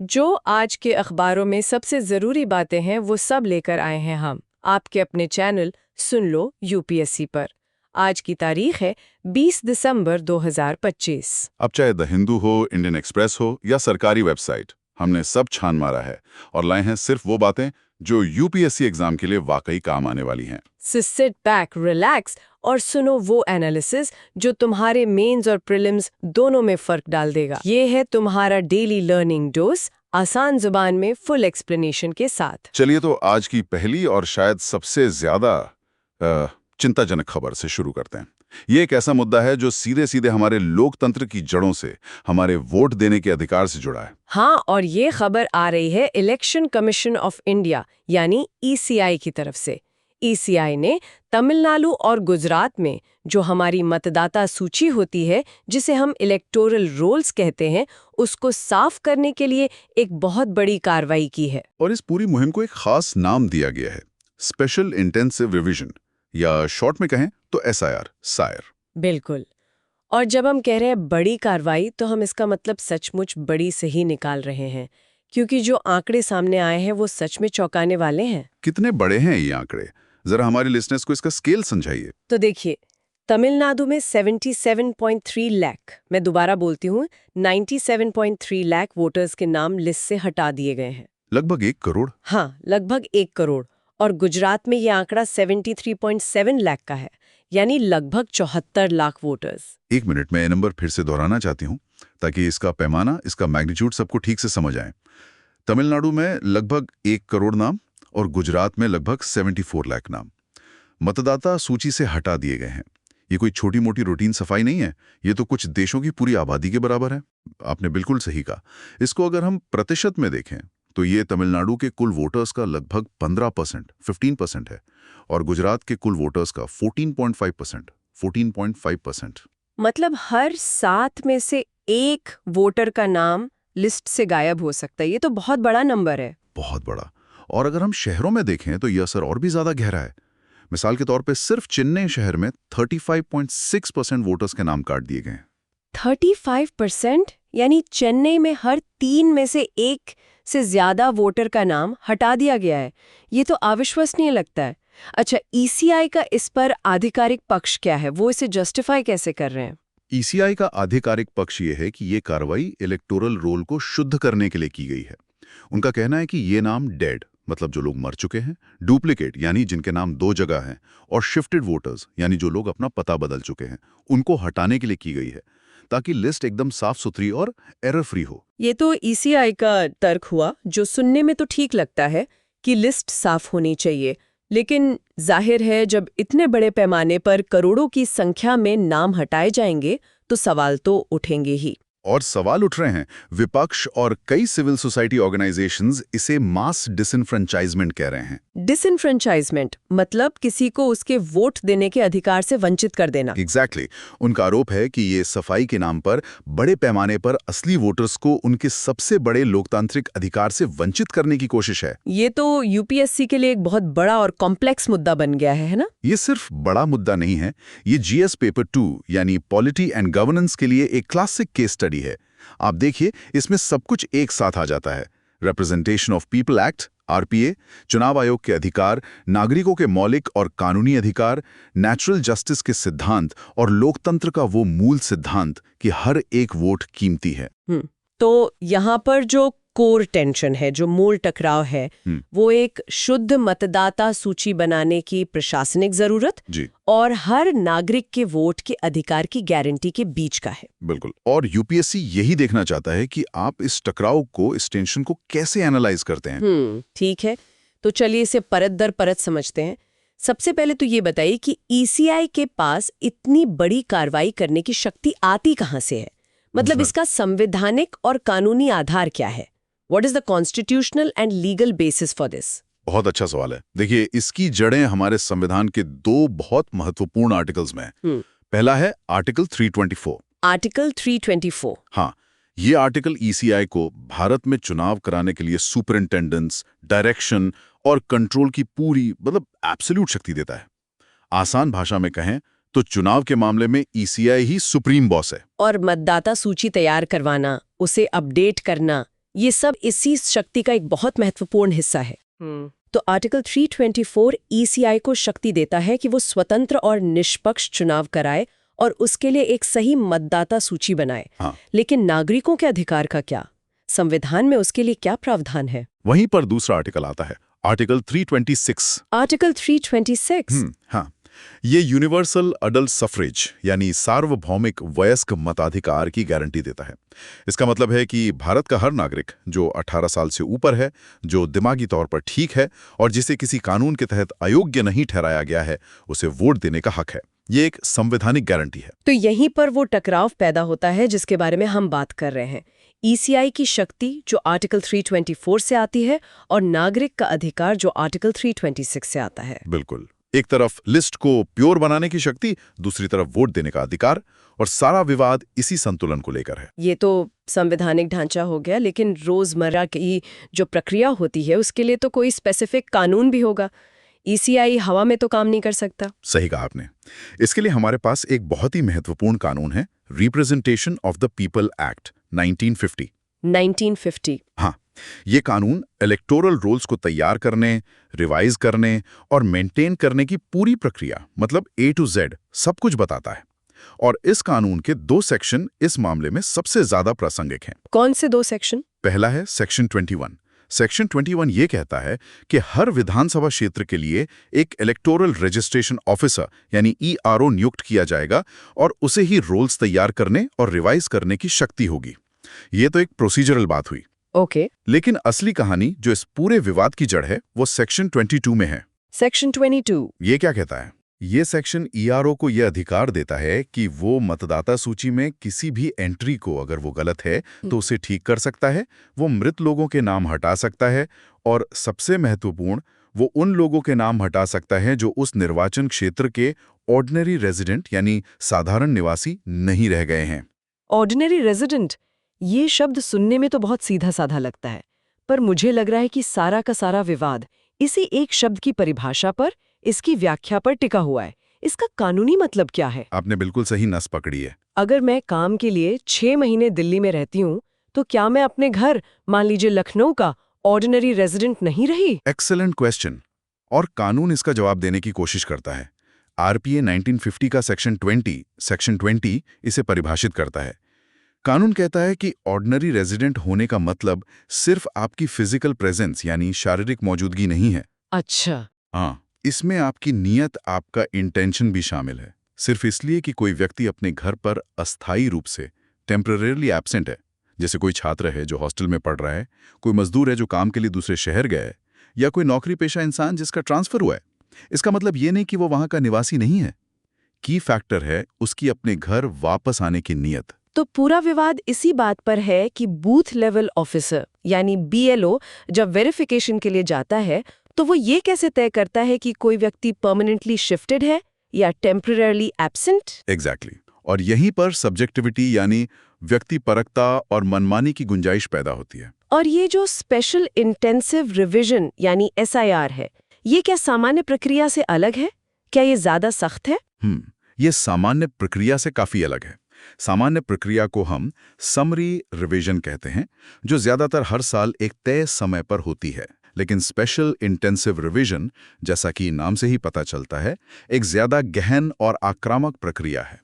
जो आज के अखबारों में सबसे ज़रूरी बातें हैं वो सब लेकर आए हैं हम आपके अपने चैनल सुन लो यूपीएससी पर। आज की तारीख है 20 दिसंबर 2025। अब चाहे द हिंदू हो, इंडियन एक्सप्रेस हो या सरकारी वेबसाइट, हमने सब छान मारा है और लाए हैं सिर्फ वो बातें जो यूपीएससी एग्जाम के लिए वाकई काम आने वाली हैं। सो सिट बैक, रिलैक्स और सुनो वो एनालिसिस जो तुम्हारे मेंस और प्रीलिम्स दोनों में फर्क डाल देगा। ये है तुम्हारा डेली लर्निंग डोज, आसान जुबान में फुल एक्सप्लेनेशन के साथ। चलिए तो आज की पहली और शायद सबसे ज्यादा चिंताजनक खबर से शुरू करते हैं। ये एक ऐसा मुद्दा है जो सीधे सीधे हमारे लोकतंत्र की जड़ों से, हमारे वोट देने के अधिकार से जुड़ा है। हाँ, और ये खबर आ रही है इलेक्शन कमीशन ऑफ इंडिया यानी ईसीआई की तरफ से। ईसीआई ने तमिलनाडु और गुजरात में जो हमारी मतदाता सूची होती है, जिसे हम इलेक्टोरल रोल्स कहते हैं, उसको साफ करने के लिए एक बहुत बड़ी कार्रवाई की है। और इस पूरी मुहिम को एक खास नाम दिया गया है, स्पेशल इंटेंसिव रिवीजन, या शॉर्ट में कहें तो एसआईआर, सायर। बिल्कुल। और जब हम कह रहे हैं बड़ी कार्रवाई, तो हम इसका मतलब सचमुच बड़ी से ही निकाल रहे हैं, क्योंकि जो आंकड़े सामने आए हैं वो सच में चौंकाने वाले हैं। कितने बड़े हैं ये आंकड़े? जरा हमारे लिसनर्स को इसका स्केल समझाइए। तो देखिए, तमिलनाडु में 77.3 लाख, मैं दोबारा बोलती हूँ, 97.3 लाख वोटर्स के नाम लिस्ट से हटा दिए गए हैं। लगभग 1 करोड़। हाँ, लगभग 1 करोड़। और गुजरात में ये आंकड़ा 73.7 लाख का है, यानी लगभग 74 लाख वोटर्स। एक मिनट में ये नंबर फिर से दोहराना चाहती हूँ ताकि इसका पैमाना, इसका मैग्नीट्यूड सबको ठीक से समझ आए। तमिलनाडु में लगभग 1 करोड़ नाम और गुजरात में लगभग 74 लाख नाम मतदाता सूची से हटा दिए गए हैं। ये कोई छोटी मोटी रूटीन सफाई नहीं है, ये तो कुछ देशों की पूरी आबादी के बराबर है। आपने बिल्कुल सही कहा। इसको अगर हम प्रतिशत में देखें तो ये तमिलनाडु के कुल वोटर्स का लगभग 15% है और गुजरात के कुल वोटर्स का 14.5%। मतलब हर 7 में से 1 वोटर का नाम लिस्ट से गायब हो सकता है। ये तो बहुत बड़ा नंबर है। बहुत बड़ा। और अगर हम शहरों में देखें तो यह असर और भी ज्यादा गहरा है। मिसाल के तौर पे सिर्फ चेन्नई शहर में 35.6% वोटर्स के नाम काट दिए गए हैं। 35%? यानी चेन्नई में हर 3 में से 1 से ज्यादा वोटर का नाम हटा दिया गया है। ये तो अविश्वसनीय लगता है। अच्छा, ईसीआई का इस पर आधिकारिक पक्ष क्या है? वो इसे जस्टिफाई कैसे कर रहे हैं? ईसीआई का आधिकारिक पक्ष ये है कि ये कार्रवाई इलेक्टोरल रोल को शुद्ध करने के लिए की गई है। उनका कहना है कि ये नाम डेड, मतलब जो लोग मर चुके हैं, डुप्लीकेट यानी जिनके नाम 2 जगह हैं, और शिफ्टेड वोटर्स यानी जो लोग अपना पता बदल चुके हैं, उनको हटाने के लिए की गई है, ताकि लिस्ट एकदम साफ सुथरी और एरर फ्री हो। ये तो ईसीआई का तर्क हुआ, जो सुनने में तो ठीक लगता है कि लिस्ट साफ होनी चाहिए, लेकिन जाहिर है जब इतने बड़े पैमाने पर करोड़ों की संख्या में नाम हटाए जाएंगे तो सवाल तो उठेंगे ही। और सवाल उठ रहे हैं। विपक्ष और कई सिविल सोसाइटी ऑर्गेनाइजेशंस इसे मास डिसइनफ्रेंचाइजमेंट कह रहे हैं। डिसइनफ्रेंचाइजमेंट मतलब किसी को उसके वोट देने के अधिकार से वंचित कर देना। एग्जैक्टली। उनका आरोप है कि ये सफाई के नाम पर बड़े पैमाने पर असली वोटर्स को उनके सबसे बड़े लोकतांत्रिक अधिकार से वंचित करने की कोशिश है। ये तो यूपीएससी के लिए एक बहुत बड़ा और कॉम्प्लेक्स मुद्दा बन गया है ना? ये सिर्फ बड़ा मुद्दा नहीं है, ये जीएस पेपर 2 यानी पॉलिटी एंड गवर्नेंस के लिए एक क्लासिक केस स्टडी है। आप देखिए, इसमें सब कुछ एक साथ आ जाता है। Representation of people act RPA, चुनाव आयोग के अधिकार, नागरिकों के मौलिक और कानूनी अधिकार, नेचुरल जस्टिस के सिद्धांत और लोकतंत्र का वो मूल सिद्धांत कि हर एक वोट कीमती है। तो यहाँ पर जो कोर टेंशन है, जो मूल टकराव है, वो एक शुद्ध मतदाता सूची बनाने की प्रशासनिक जरूरत जी, और हर नागरिक के वोट के अधिकार की गारंटी के बीच का है। बिल्कुल। और यूपीएससी यही देखना चाहता है कि आप इस टकराव को, इस टेंशन को कैसे एनालाइज करते हैं। ठीक है, तो चलिए इसे परत दर परत समझते हैं। सबसे पहले तो ये बताइए कि ईसीआई के पास इतनी बड़ी कार्रवाई करने की शक्ति आती कहाँ से है? मतलब इसका संवैधानिक और कानूनी आधार क्या है? What is the constitutional and legal basis for this? बहुत अच्छा सवाल है। देखिए, इसकी जड़ें हमारे संविधान के 2 बहुत महत्वपूर्ण आर्टिकल्स में हैं। पहला है आर्टिकल 324। आर्टिकल 324। हाँ, ये आर्टिकल ईसीआई को भारत में चुनाव कराने के लिए सुपरिंटेंडेंस, डायरेक्शन और कंट्रोल की पूरी, मतलब एब्सोल्यूट शक्ति देता है। आसान भाषा में कहें तो चुनाव के मामले में ईसीआई ही सुप्रीम बॉस है। और मतदाता सूची तैयार करवाना, उसे अपडेट करना, ये सब इसी शक्ति का एक बहुत महत्वपूर्ण हिस्सा है। तो आर्टिकल 324 ईसीआई को शक्ति देता है कि वो स्वतंत्र और निष्पक्ष चुनाव कराए और उसके लिए एक सही मतदाता सूची बनाए। हाँ। लेकिन नागरिकों के अधिकार का क्या? संविधान में उसके लिए क्या प्रावधान है? वहीं पर दूसरा आर्टिकल आता है, आर्टिकल 326। आर्टिकल 326? हाँ, ये यूनिवर्सल अडल्ट सफरेज यानी सार्वभौमिक वयस्क मताधिकार की गारंटी देता है। इसका मतलब है कि भारत का हर नागरिक जो 18 साल से ऊपर है, जो दिमागी तौर पर ठीक है और जिसे किसी कानून के तहत अयोग्य नहीं ठहराया गया है, उसे वोट देने का हक है। ये एक संवैधानिक गारंटी है। तो यहीं पर वो टकराव पैदा होता है जिसके बारे में हम बात कर रहे हैं। ईसीआई की शक्ति जो आर्टिकल 324 से आती है और नागरिक का अधिकार जो आर्टिकल 326 से आता है। बिल्कुल, एक तरफ लिस्ट को प्योर बनाने की शक्ति, दूसरी तरफ वोट देने का अधिकार, और सारा विवाद इसी संतुलन को लेकर है। ये तो संवैधानिक ढांचा हो गया, लेकिन रोजमर्रा की जो प्रक्रिया होती है उसके लिए तो कोई स्पेसिफिक कानून भी होगा। ईसीआई हवा में तो काम नहीं कर सकता। सही कहा आपने। इसके लिए हमारे पास एक बहुत ही महत्वपूर्ण कानून है, representation of the people act 1950। 1950। हाँ, ये कानून इलेक्टोरल रोल्स को तैयार करने, रिवाइज करने और मेंटेन करने की पूरी प्रक्रिया, मतलब A to Z सब कुछ बताता है। और इस कानून के 2 सेक्शन इस मामले में सबसे ज्यादा प्रासंगिक हैं। कौन से 2 सेक्शन? पहला है सेक्शन 21। सेक्शन 21 ये कहता है कि हर विधानसभा क्षेत्र के लिए एक इलेक्टोरल रजिस्ट्रेशन ऑफिसर यानी ERO नियुक्त किया जाएगा और उसे ही रोल्स तैयार करने और रिवाइज करने की शक्ति होगी। ये तो एक प्रोसीजरल बात हुई। ओके। लेकिन असली कहानी जो इस पूरे विवाद की जड़ है वो सेक्शन 22 में है। सेक्शन 22 ये क्या कहता है? ये सेक्शन ERO को यह अधिकार देता है कि वो मतदाता सूची में किसी भी एंट्री को, अगर वो गलत है तो उसे ठीक कर सकता है, वो मृत लोगों के नाम हटा सकता है और सबसे महत्वपूर्ण, वो उन लोगों के नाम हटा सकता है जो उस निर्वाचन क्षेत्र के ऑर्डिनरी रेजिडेंट यानी साधारण निवासी नहीं रह गए हैं। ऑर्डिनरी रेजिडेंट, ये शब्द सुनने में तो बहुत सीधा साधा लगता है, पर मुझे लग रहा है कि सारा का सारा विवाद इसी एक शब्द की परिभाषा पर, इसकी व्याख्या पर टिका हुआ है। इसका कानूनी मतलब क्या है? आपने बिल्कुल सही नस पकड़ी है। अगर मैं काम के लिए 6 महीने दिल्ली में रहती हूँ, तो क्या मैं अपने घर, मान लीजिए लखनऊ का, ऑर्डिनरी रेजिडेंट नहीं रही? Excellent question. और कानून इसका जवाब देने की कोशिश करता है। RPA 1950 का सेक्शन 20 इसे परिभाषित करता है। कानून कहता है कि ऑर्डिनरी रेजिडेंट होने का मतलब सिर्फ आपकी फिजिकल प्रेजेंस यानी शारीरिक मौजूदगी नहीं है। अच्छा। हाँ, इसमें आपकी नीयत, आपका इंटेंशन भी शामिल है। सिर्फ इसलिए कि कोई व्यक्ति अपने घर पर अस्थायी रूप से टेम्परेरीली एब्सेंट है, जैसे कोई छात्र है जो हॉस्टल में पढ़ रहा है, कोई मजदूर है जो काम के लिए दूसरे शहर गया है, या कोई नौकरी पेशा इंसान जिसका ट्रांसफर हुआ है, इसका मतलब ये नहीं कि वो वहां का निवासी नहीं है। की फैक्टर है उसकी अपने घर वापस आने की नीयत। तो पूरा विवाद इसी बात पर है कि बूथ लेवल ऑफिसर यानी BLO जब वेरिफिकेशन के लिए जाता है तो वो ये कैसे तय करता है कि कोई व्यक्ति परमानेंटली शिफ्टेड है या टेम्परेरीली एब्सेंट? एग्जैक्टली। और यहीं पर सब्जेक्टिविटी यानी व्यक्तिपरकता और मनमानी की गुंजाइश पैदा होती है। और ये जो स्पेशल इंटेंसिव रिवीजन यानी SIR है, ये क्या सामान्य प्रक्रिया से अलग है? क्या ये ज्यादा सख्त है? ये सामान्य प्रक्रिया से काफी अलग है। सामान्य प्रक्रिया को हम समरी रिवीजन कहते हैं, जो ज्यादातर हर साल एक तय समय पर होती है। लेकिन स्पेशल इंटेंसिव रिवीजन, जैसा कि नाम से ही पता चलता है, एक ज्यादा गहन और आक्रामक प्रक्रिया है।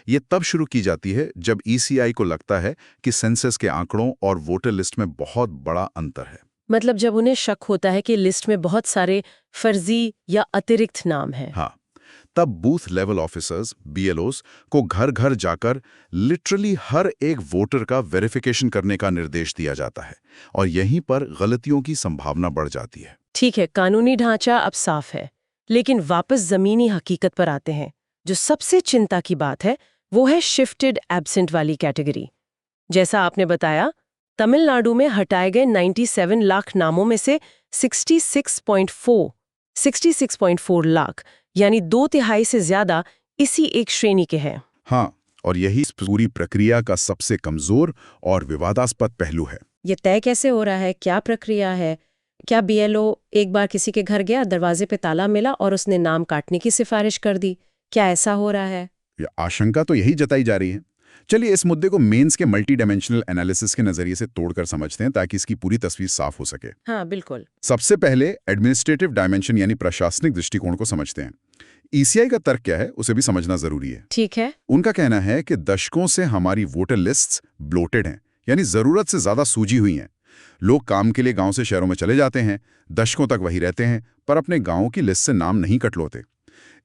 ये तब शुरू की जाती है जब ECI को लगता है कि सेंसस के आंकड़ों और वोटर लिस्ट में बहुत बड़ा अंतर है। मतलब जब उन्हें शक होता है कि लिस्ट में बहुत सारे फर्जी या अतिरिक्त नाम हैं। हाँ, तब बूथ लेवल ऑफिसर्स BLOs को घर घर जाकर लिटरली हर एक वोटर का वेरिफिकेशन करने का निर्देश दिया जाता है और यहीं पर गलतियों की संभावना बढ़ जाती है। ठीक है, कानूनी ढांचा अब साफ है, लेकिन वापस जमीनी हकीकत पर आते हैं। जो सबसे चिंता की बात है वो है शिफ्टेड एब्सेंट वाली कैटेगरी। जैसा आपने बताया, तमिलनाडु में हटाए गए 97 लाख नामों में से 66.4 लाख यानी 2/3 से ज्यादा इसी एक श्रेणी के हैं। हाँ, और यही इस पूरी प्रक्रिया का सबसे कमजोर और विवादास्पद पहलू है। ये तय कैसे हो रहा है? क्या प्रक्रिया है? क्या BLO एक बार किसी के घर गया, दरवाजे पे ताला मिला और उसने नाम काटने की सिफारिश कर दी? क्या ऐसा हो रहा है? आशंका तो यही जताई जा रही है। चलिए इस मुद्दे को मेंस के मल्टी डायमेंशनल एनालिसिस के नजरिए से तोड़कर समझते हैं ताकि इसकी पूरी तस्वीर साफ हो सके। हाँ बिल्कुल। सबसे पहले एडमिनिस्ट्रेटिव डायमेंशन यानी प्रशासनिक दृष्टिकोण को समझते हैं। ईसीआई का तर्क क्या है उसे भी समझना जरूरी है। ठीक है। उनका कहना है कि दशकों से हमारी वोटर लिस्ट्स ब्लोटेड हैं, यानी जरूरत से ज्यादा सूजी हुई हैं। लोग काम के लिए गांव से शहरों में चले जाते हैं, दशकों तक वहीं रहते हैं, पर अपने गांव की लिस्ट से नाम नहीं कटलोते।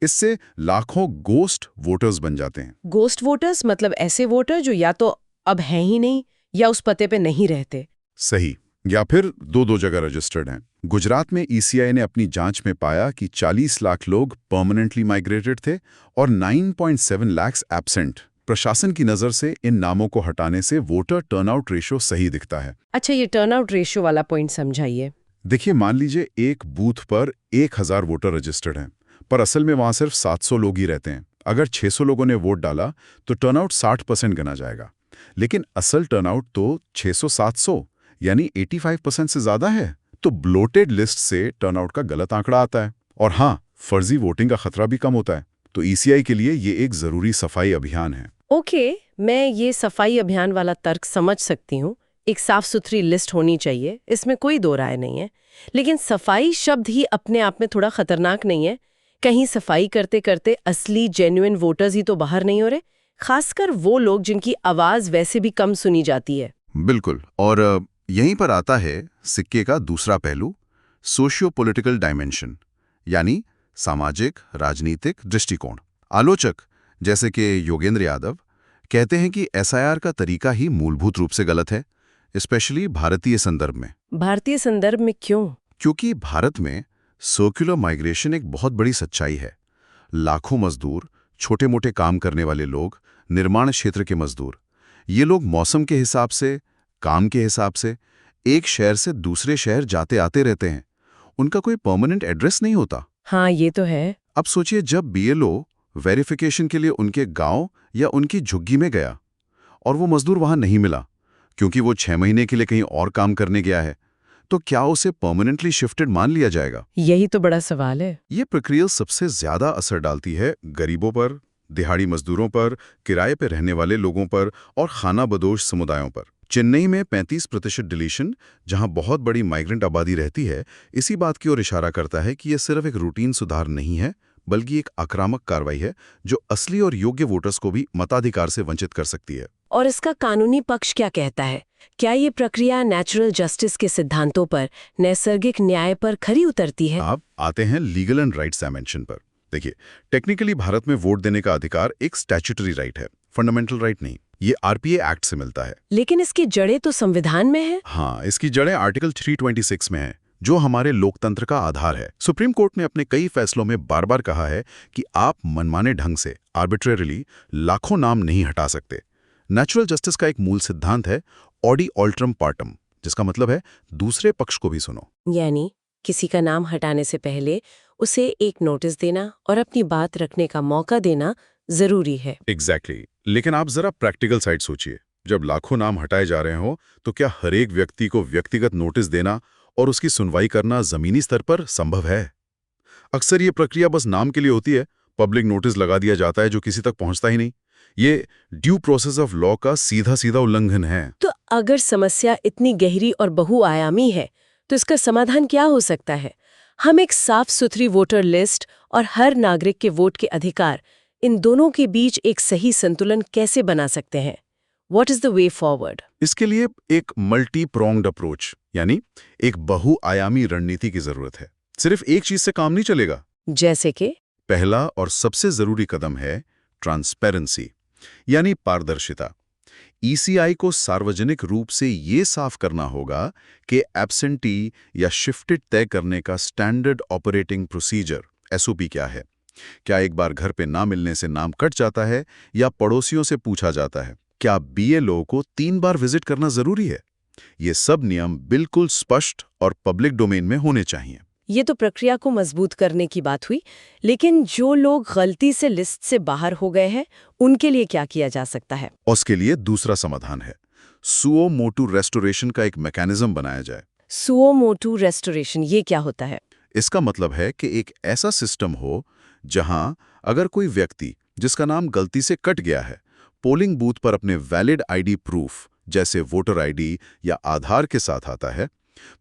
इससे लाखों गोस्ट वोटर्स बन जाते हैं। गोस्ट वोटर्स मतलब ऐसे वोटर जो या तो अब हैं ही नहीं या उस पते पे नहीं रहते। सही, या फिर दो जगह रजिस्टर्ड हैं। गुजरात में ईसीआई ने अपनी जांच में पाया कि 40 लाख लोग परमानेंटली माइग्रेटेड थे और 9.7 लाख एब्सेंट। प्रशासन की नजर से इन नामों को हटाने से वोटर टर्नआउट रेशियो सही दिखता है। अच्छा, ये टर्नआउट रेशियो वाला पॉइंट समझाइए। देखिए, मान लीजिए एक बूथ पर 1000 वोटर रजिस्टर्ड हैं, पर असल में वहां सिर्फ 700 लोग ही रहते हैं। अगर 600 लोगों ने वोट डाला तो टर्नआउट 60% गिना जाएगा, लेकिन असल टर्नआउट तो 600-700 यानी 85% से ज्यादा है। तो ब्लोटेड लिस्ट से टर्नआउट का गलत आंकड़ा आता है। और हाँ, फर्जी वोटिंग का खतरा भी कम होता है। तो ईसीआई के लिए ये एक जरूरी सफाई अभियान है। ओके, मैं ये सफाई अभियान वाला तर्क समझ सकती हूँ। एक साफ सुथरी लिस्ट होनी चाहिए, इसमें कोई दो राय नहीं है। लेकिन सफाई शब्द ही अपने आप में थोड़ा खतरनाक नहीं है? कहीं सफाई करते करते असली जेन्युइन वोटर्स ही तो बाहर नहीं हो रहे, खासकर वो लोग जिनकी आवाज वैसे भी कम सुनी जाती है। बिल्कुल, और यहीं पर आता है सिक्के का दूसरा पहलू, सोशियो पॉलिटिकल डायमेंशन, यानी सामाजिक राजनीतिक दृष्टिकोण। आलोचक जैसे कि योगेंद्र यादव कहते हैं कि एसआईआर का तरीका ही मूलभूत रूप से गलत है, स्पेशली भारतीय संदर्भ में। भारतीय संदर्भ में क्यों? क्योंकि भारत में सर्कुलर माइग्रेशन एक बहुत बड़ी सच्चाई है। लाखों मजदूर, छोटे मोटे काम करने वाले लोग, निर्माण क्षेत्र के मजदूर, ये लोग मौसम के हिसाब से, काम के हिसाब से एक शहर से दूसरे शहर जाते आते रहते हैं। उनका कोई परमानेंट एड्रेस नहीं होता। हाँ, ये तो है। अब सोचिए, जब बीएलओ वेरिफिकेशन के लिए उनके गांव या उनकी झुग्गी में गया और वो मजदूर वहां नहीं मिला क्योंकि वो 6 महीने के लिए कहीं और काम करने गया है, तो क्या उसे परमानेंटली शिफ्टेड मान लिया जाएगा? यही तो बड़ा सवाल है। ये प्रक्रिया सबसे ज्यादा असर डालती है गरीबों पर, दिहाड़ी मजदूरों पर, किराए पर रहने वाले लोगों पर और खानाबदोश समुदायों पर। चेन्नई में 35% डिलीशन, जहां बहुत बड़ी माइग्रेंट आबादी रहती है, इसी बात की ओर इशारा करता है कि यह सिर्फ एक रूटीन सुधार नहीं है, बल्कि एक आक्रामक कार्रवाई है जो असली और योग्य वोटर्स को भी मताधिकार से वंचित कर सकती है। और इसका कानूनी पक्ष क्या कहता है? क्या ये प्रक्रिया नेचुरल जस्टिस के सिद्धांतों पर, नैसर्गिक न्याय पर खरी उतरती है? अब आते हैं लीगल एंड राइट्स डायमेंशन पर। देखिए, टेक्निकली भारत में वोट देने का अधिकार एक स्टैट्यूटरी राइट है, फंडामेंटल राइट नहीं। ये आरपीए एक्ट से मिलता है। लेकिन इसकी जड़ें तो संविधान में है। हाँ, इसकी जड़ें आर्टिकल 326 में है, जो हमारे लोकतंत्र का आधार है। सुप्रीम कोर्ट ने अपने कई फैसलों में बार बार कहा है कि आप मनमाने ढंग से, आर्बिट्रेरिली, लाखों नाम नहीं हटा सकते। नेचुरल जस्टिस का एक मूल सिद्धांत है ऑडी ऑल्ट्रम पार्टम, जिसका मतलब है दूसरे पक्ष को भी सुनो। यानी किसी का नाम हटाने से पहले उसे एक नोटिस देना और अपनी बात रखने का मौका देना जरूरी है। एग्जैक्टली। लेकिन आप जरा प्रैक्टिकल साइड सोचिए, जब लाखों नाम हटाए जा रहे हो तो क्या हर एक व्यक्ति को व्यक्तिगत नोटिस देना और उसकी सुनवाई करना जमीनी स्तर पर संभव है? अक्सर ये प्रक्रिया बस नाम के लिए होती है, पब्लिक नोटिस लगा दिया जाता है जो किसी तक पहुंचता ही नहीं। ये ड्यू प्रोसेस ऑफ लॉ का सीधा सीधा उल्लंघन है। तो अगर समस्या इतनी गहरी और बहुआयामी है तो इसका समाधान क्या हो सकता है? हम एक साफ सुथरी वोटर लिस्ट और हर नागरिक के वोट के अधिकार, इन दोनों के बीच एक सही संतुलन कैसे बना सकते हैं? What is the way forward? इसके लिए एक मल्टी प्रोंग्ड अप्रोच, यानी एक बहुआयामी रणनीति की जरूरत है। सिर्फ एक चीज से काम नहीं चलेगा। जैसे कि पहला और सबसे जरूरी कदम है ट्रांसपेरेंसी, यानी पारदर्शिता। ईसीआई को सार्वजनिक रूप से ये साफ करना होगा कि एब्सेंटी या शिफ्टेड तय करने का स्टैंडर्ड ऑपरेटिंग प्रोसीजर, एसओपी क्या है। क्या एक बार घर पे ना मिलने से नाम कट जाता है या पड़ोसियों से पूछा जाता है? क्या बीएलओ को 3 बार विजिट करना जरूरी है? ये सब नियम बिल्कुल स्पष्ट और पब्लिक डोमेन में होने चाहिए। ये तो प्रक्रिया को मजबूत करने की बात हुई, लेकिन जो लोग गलती से लिस्ट से बाहर हो गए हैं, उनके लिए क्या किया जा सकता है? उसके लिए दूसरा समाधान है, सुओ मोटू रेस्टोरेशन का एक मैकेनिज्म बनाया जाए। सुओ मोटू रेस्टोरेशन, ये क्या होता है? इसका मतलब है कि एक ऐसा सिस्टम हो जहां अगर कोई व्यक्ति जिसका नाम गलती से कट गया है, पोलिंग बूथ पर अपने वैलिड आईडी प्रूफ जैसे वोटर आईडी या आधार के साथ आता है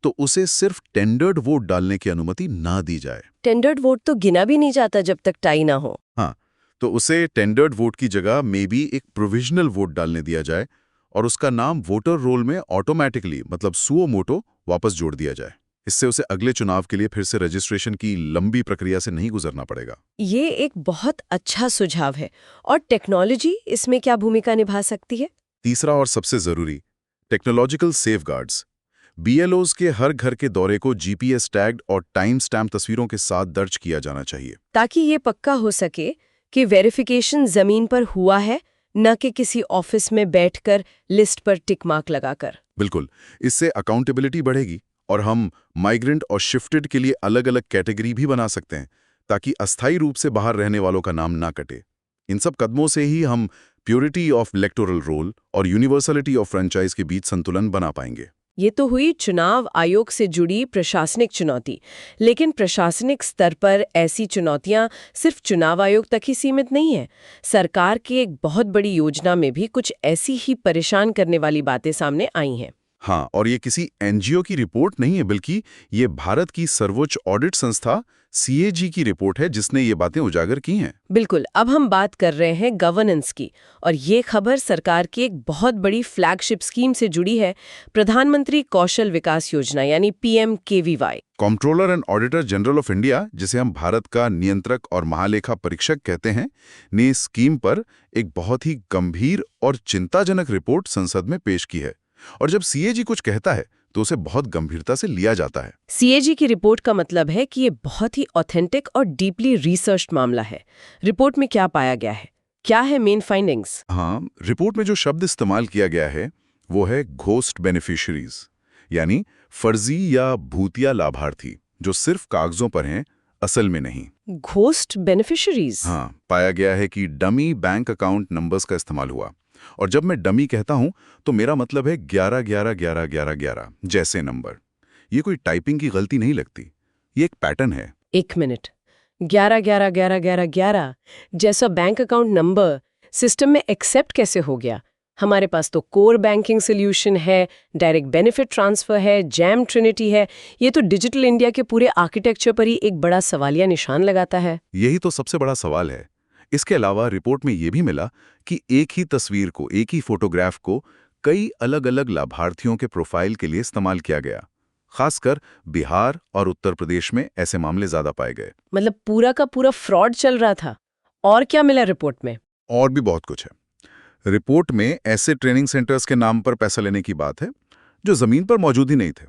तो उसे सिर्फ टेंडर्ड वोट डालने की अनुमति ना दी जाए। टेंडर्ड वोट तो गिना भी नहीं जाता जब तक टाई ना हो। हाँ, तो उसे टेंडर्ड वोट की जगह मे बी एक प्रोविजनल वोट डालने दिया जाए और उसका नाम वोटर रोल में ऑटोमेटिकली मतलब सुओ मोटो वापस जोड़ दिया जाए। इससे उसे अगले चुनाव के लिए फिर से रजिस्ट्रेशन की लंबी प्रक्रिया से नहीं गुजरना पड़ेगा। ये एक बहुत अच्छा सुझाव है। और टेक्नोलॉजी इसमें क्या भूमिका निभा सकती है? तीसरा और सबसे जरूरी, टेक्नोलॉजिकल सेफगार्ड्स। बीएलओज के हर घर के दौरे को जीपीएस टैग्ड और टाइम स्टैम्प तस्वीरों के साथ दर्ज किया जाना चाहिए, ताकि ये पक्का हो सके कि वेरिफिकेशन जमीन पर हुआ है, न कि किसी ऑफिस में बैठकर लिस्ट पर टिक मार्क लगाकर। बिल्कुल। इससे अकाउंटेबिलिटी बढ़ेगी और हम माइग्रेंट और शिफ्टेड के लिए अलग अलग कैटेगरी भी बना सकते हैं ताकि अस्थायी रूप से बाहर रहने वालों का नाम ना कटे। इन सब कदमों से ही हम प्योरिटी ऑफ इलेक्टोरल रोल और यूनिवर्सलिटी ऑफ फ्रेंचाइज के बीच संतुलन बना पाएंगे। ये तो हुई चुनाव आयोग से जुड़ी प्रशासनिक चुनौती, लेकिन प्रशासनिक स्तर पर ऐसी चुनौतियां सिर्फ चुनाव आयोग तक ही सीमित नहीं है। सरकार की एक बहुत बड़ी योजना में भी कुछ ऐसी ही परेशान करने वाली बातें सामने आई हैं। हाँ, और ये किसी एनजीओ की रिपोर्ट नहीं है, बल्कि ये भारत की सर्वोच्च ऑडिट संस्था सीएजी की रिपोर्ट है जिसने ये बातें उजागर की हैं। बिल्कुल। अब हम बात कर रहे हैं गवर्नेंस की, और ये खबर सरकार की एक बहुत बड़ी फ्लैगशिप स्कीम से जुड़ी है, प्रधानमंत्री कौशल विकास योजना यानी PMKVY. Controller and auditor general of India, जिसे हम भारत का नियंत्रक और महालेखा परीक्षक कहते हैं, ने इस स्कीम पर एक बहुत ही गंभीर और चिंताजनक रिपोर्ट संसद में पेश की है। और जब सीएजी कुछ कहता है तो उसे बहुत गंभीरता से लिया जाता है। सीएजी की रिपोर्ट का मतलब है कि ये बहुत ही ऑथेंटिक और डीपली रिसर्च्ड मामला है। रिपोर्ट में क्या पाया गया है? क्या है मेन फाइंडिंग्स? हाँ, रिपोर्ट में जो शब्द इस्तेमाल किया गया है वो है घोस्ट बेनिफिशियरीज, यानी फर्जी या भूतिया लाभार्थी जो सिर्फ कागजों पर हैं, असल में नहीं। Ghost beneficiaries? हाँ, पाया गया है कि डमी बैंक अकाउंट नंबर्स का इस्तेमाल हुआ। और जब मैं डमी कहता हूं तो मेरा मतलब है 11 जैसे नंबर। ये कोई टाइपिंग की गलती नहीं लगती, ये एक पैटर्न है। 1 मिनट, 11 जैसा बैंक अकाउंट नंबर सिस्टम में एक्सेप्ट कैसे हो गया? हमारे पास तो कोर बैंकिंग सोल्यूशन है, डायरेक्ट बेनिफिट ट्रांसफर है, जैम ट्रिनिटी है। ये तो डिजिटल इंडिया के पूरे आर्किटेक्चर पर ही एक बड़ा सवालिया निशान लगाता है। यही तो सबसे बड़ा सवाल है। इसके अलावा रिपोर्ट में यह भी मिला कि एक ही तस्वीर को, एक ही फोटोग्राफ को कई अलग-अलग लाभार्थियों के प्रोफाइल के लिए इस्तेमाल किया गया। खासकर बिहार और उत्तर प्रदेश में ऐसे मामले ज्यादा पाए गए। मतलब पूरा का पूरा फ्रॉड चल रहा था। और क्या मिला रिपोर्ट में? और भी बहुत कुछ है। रिपोर्ट में ऐसे ट्रेनिंग सेंटर्स के नाम पर पैसा लेने की बात है जो जमीन पर मौजूद ही नहीं थे।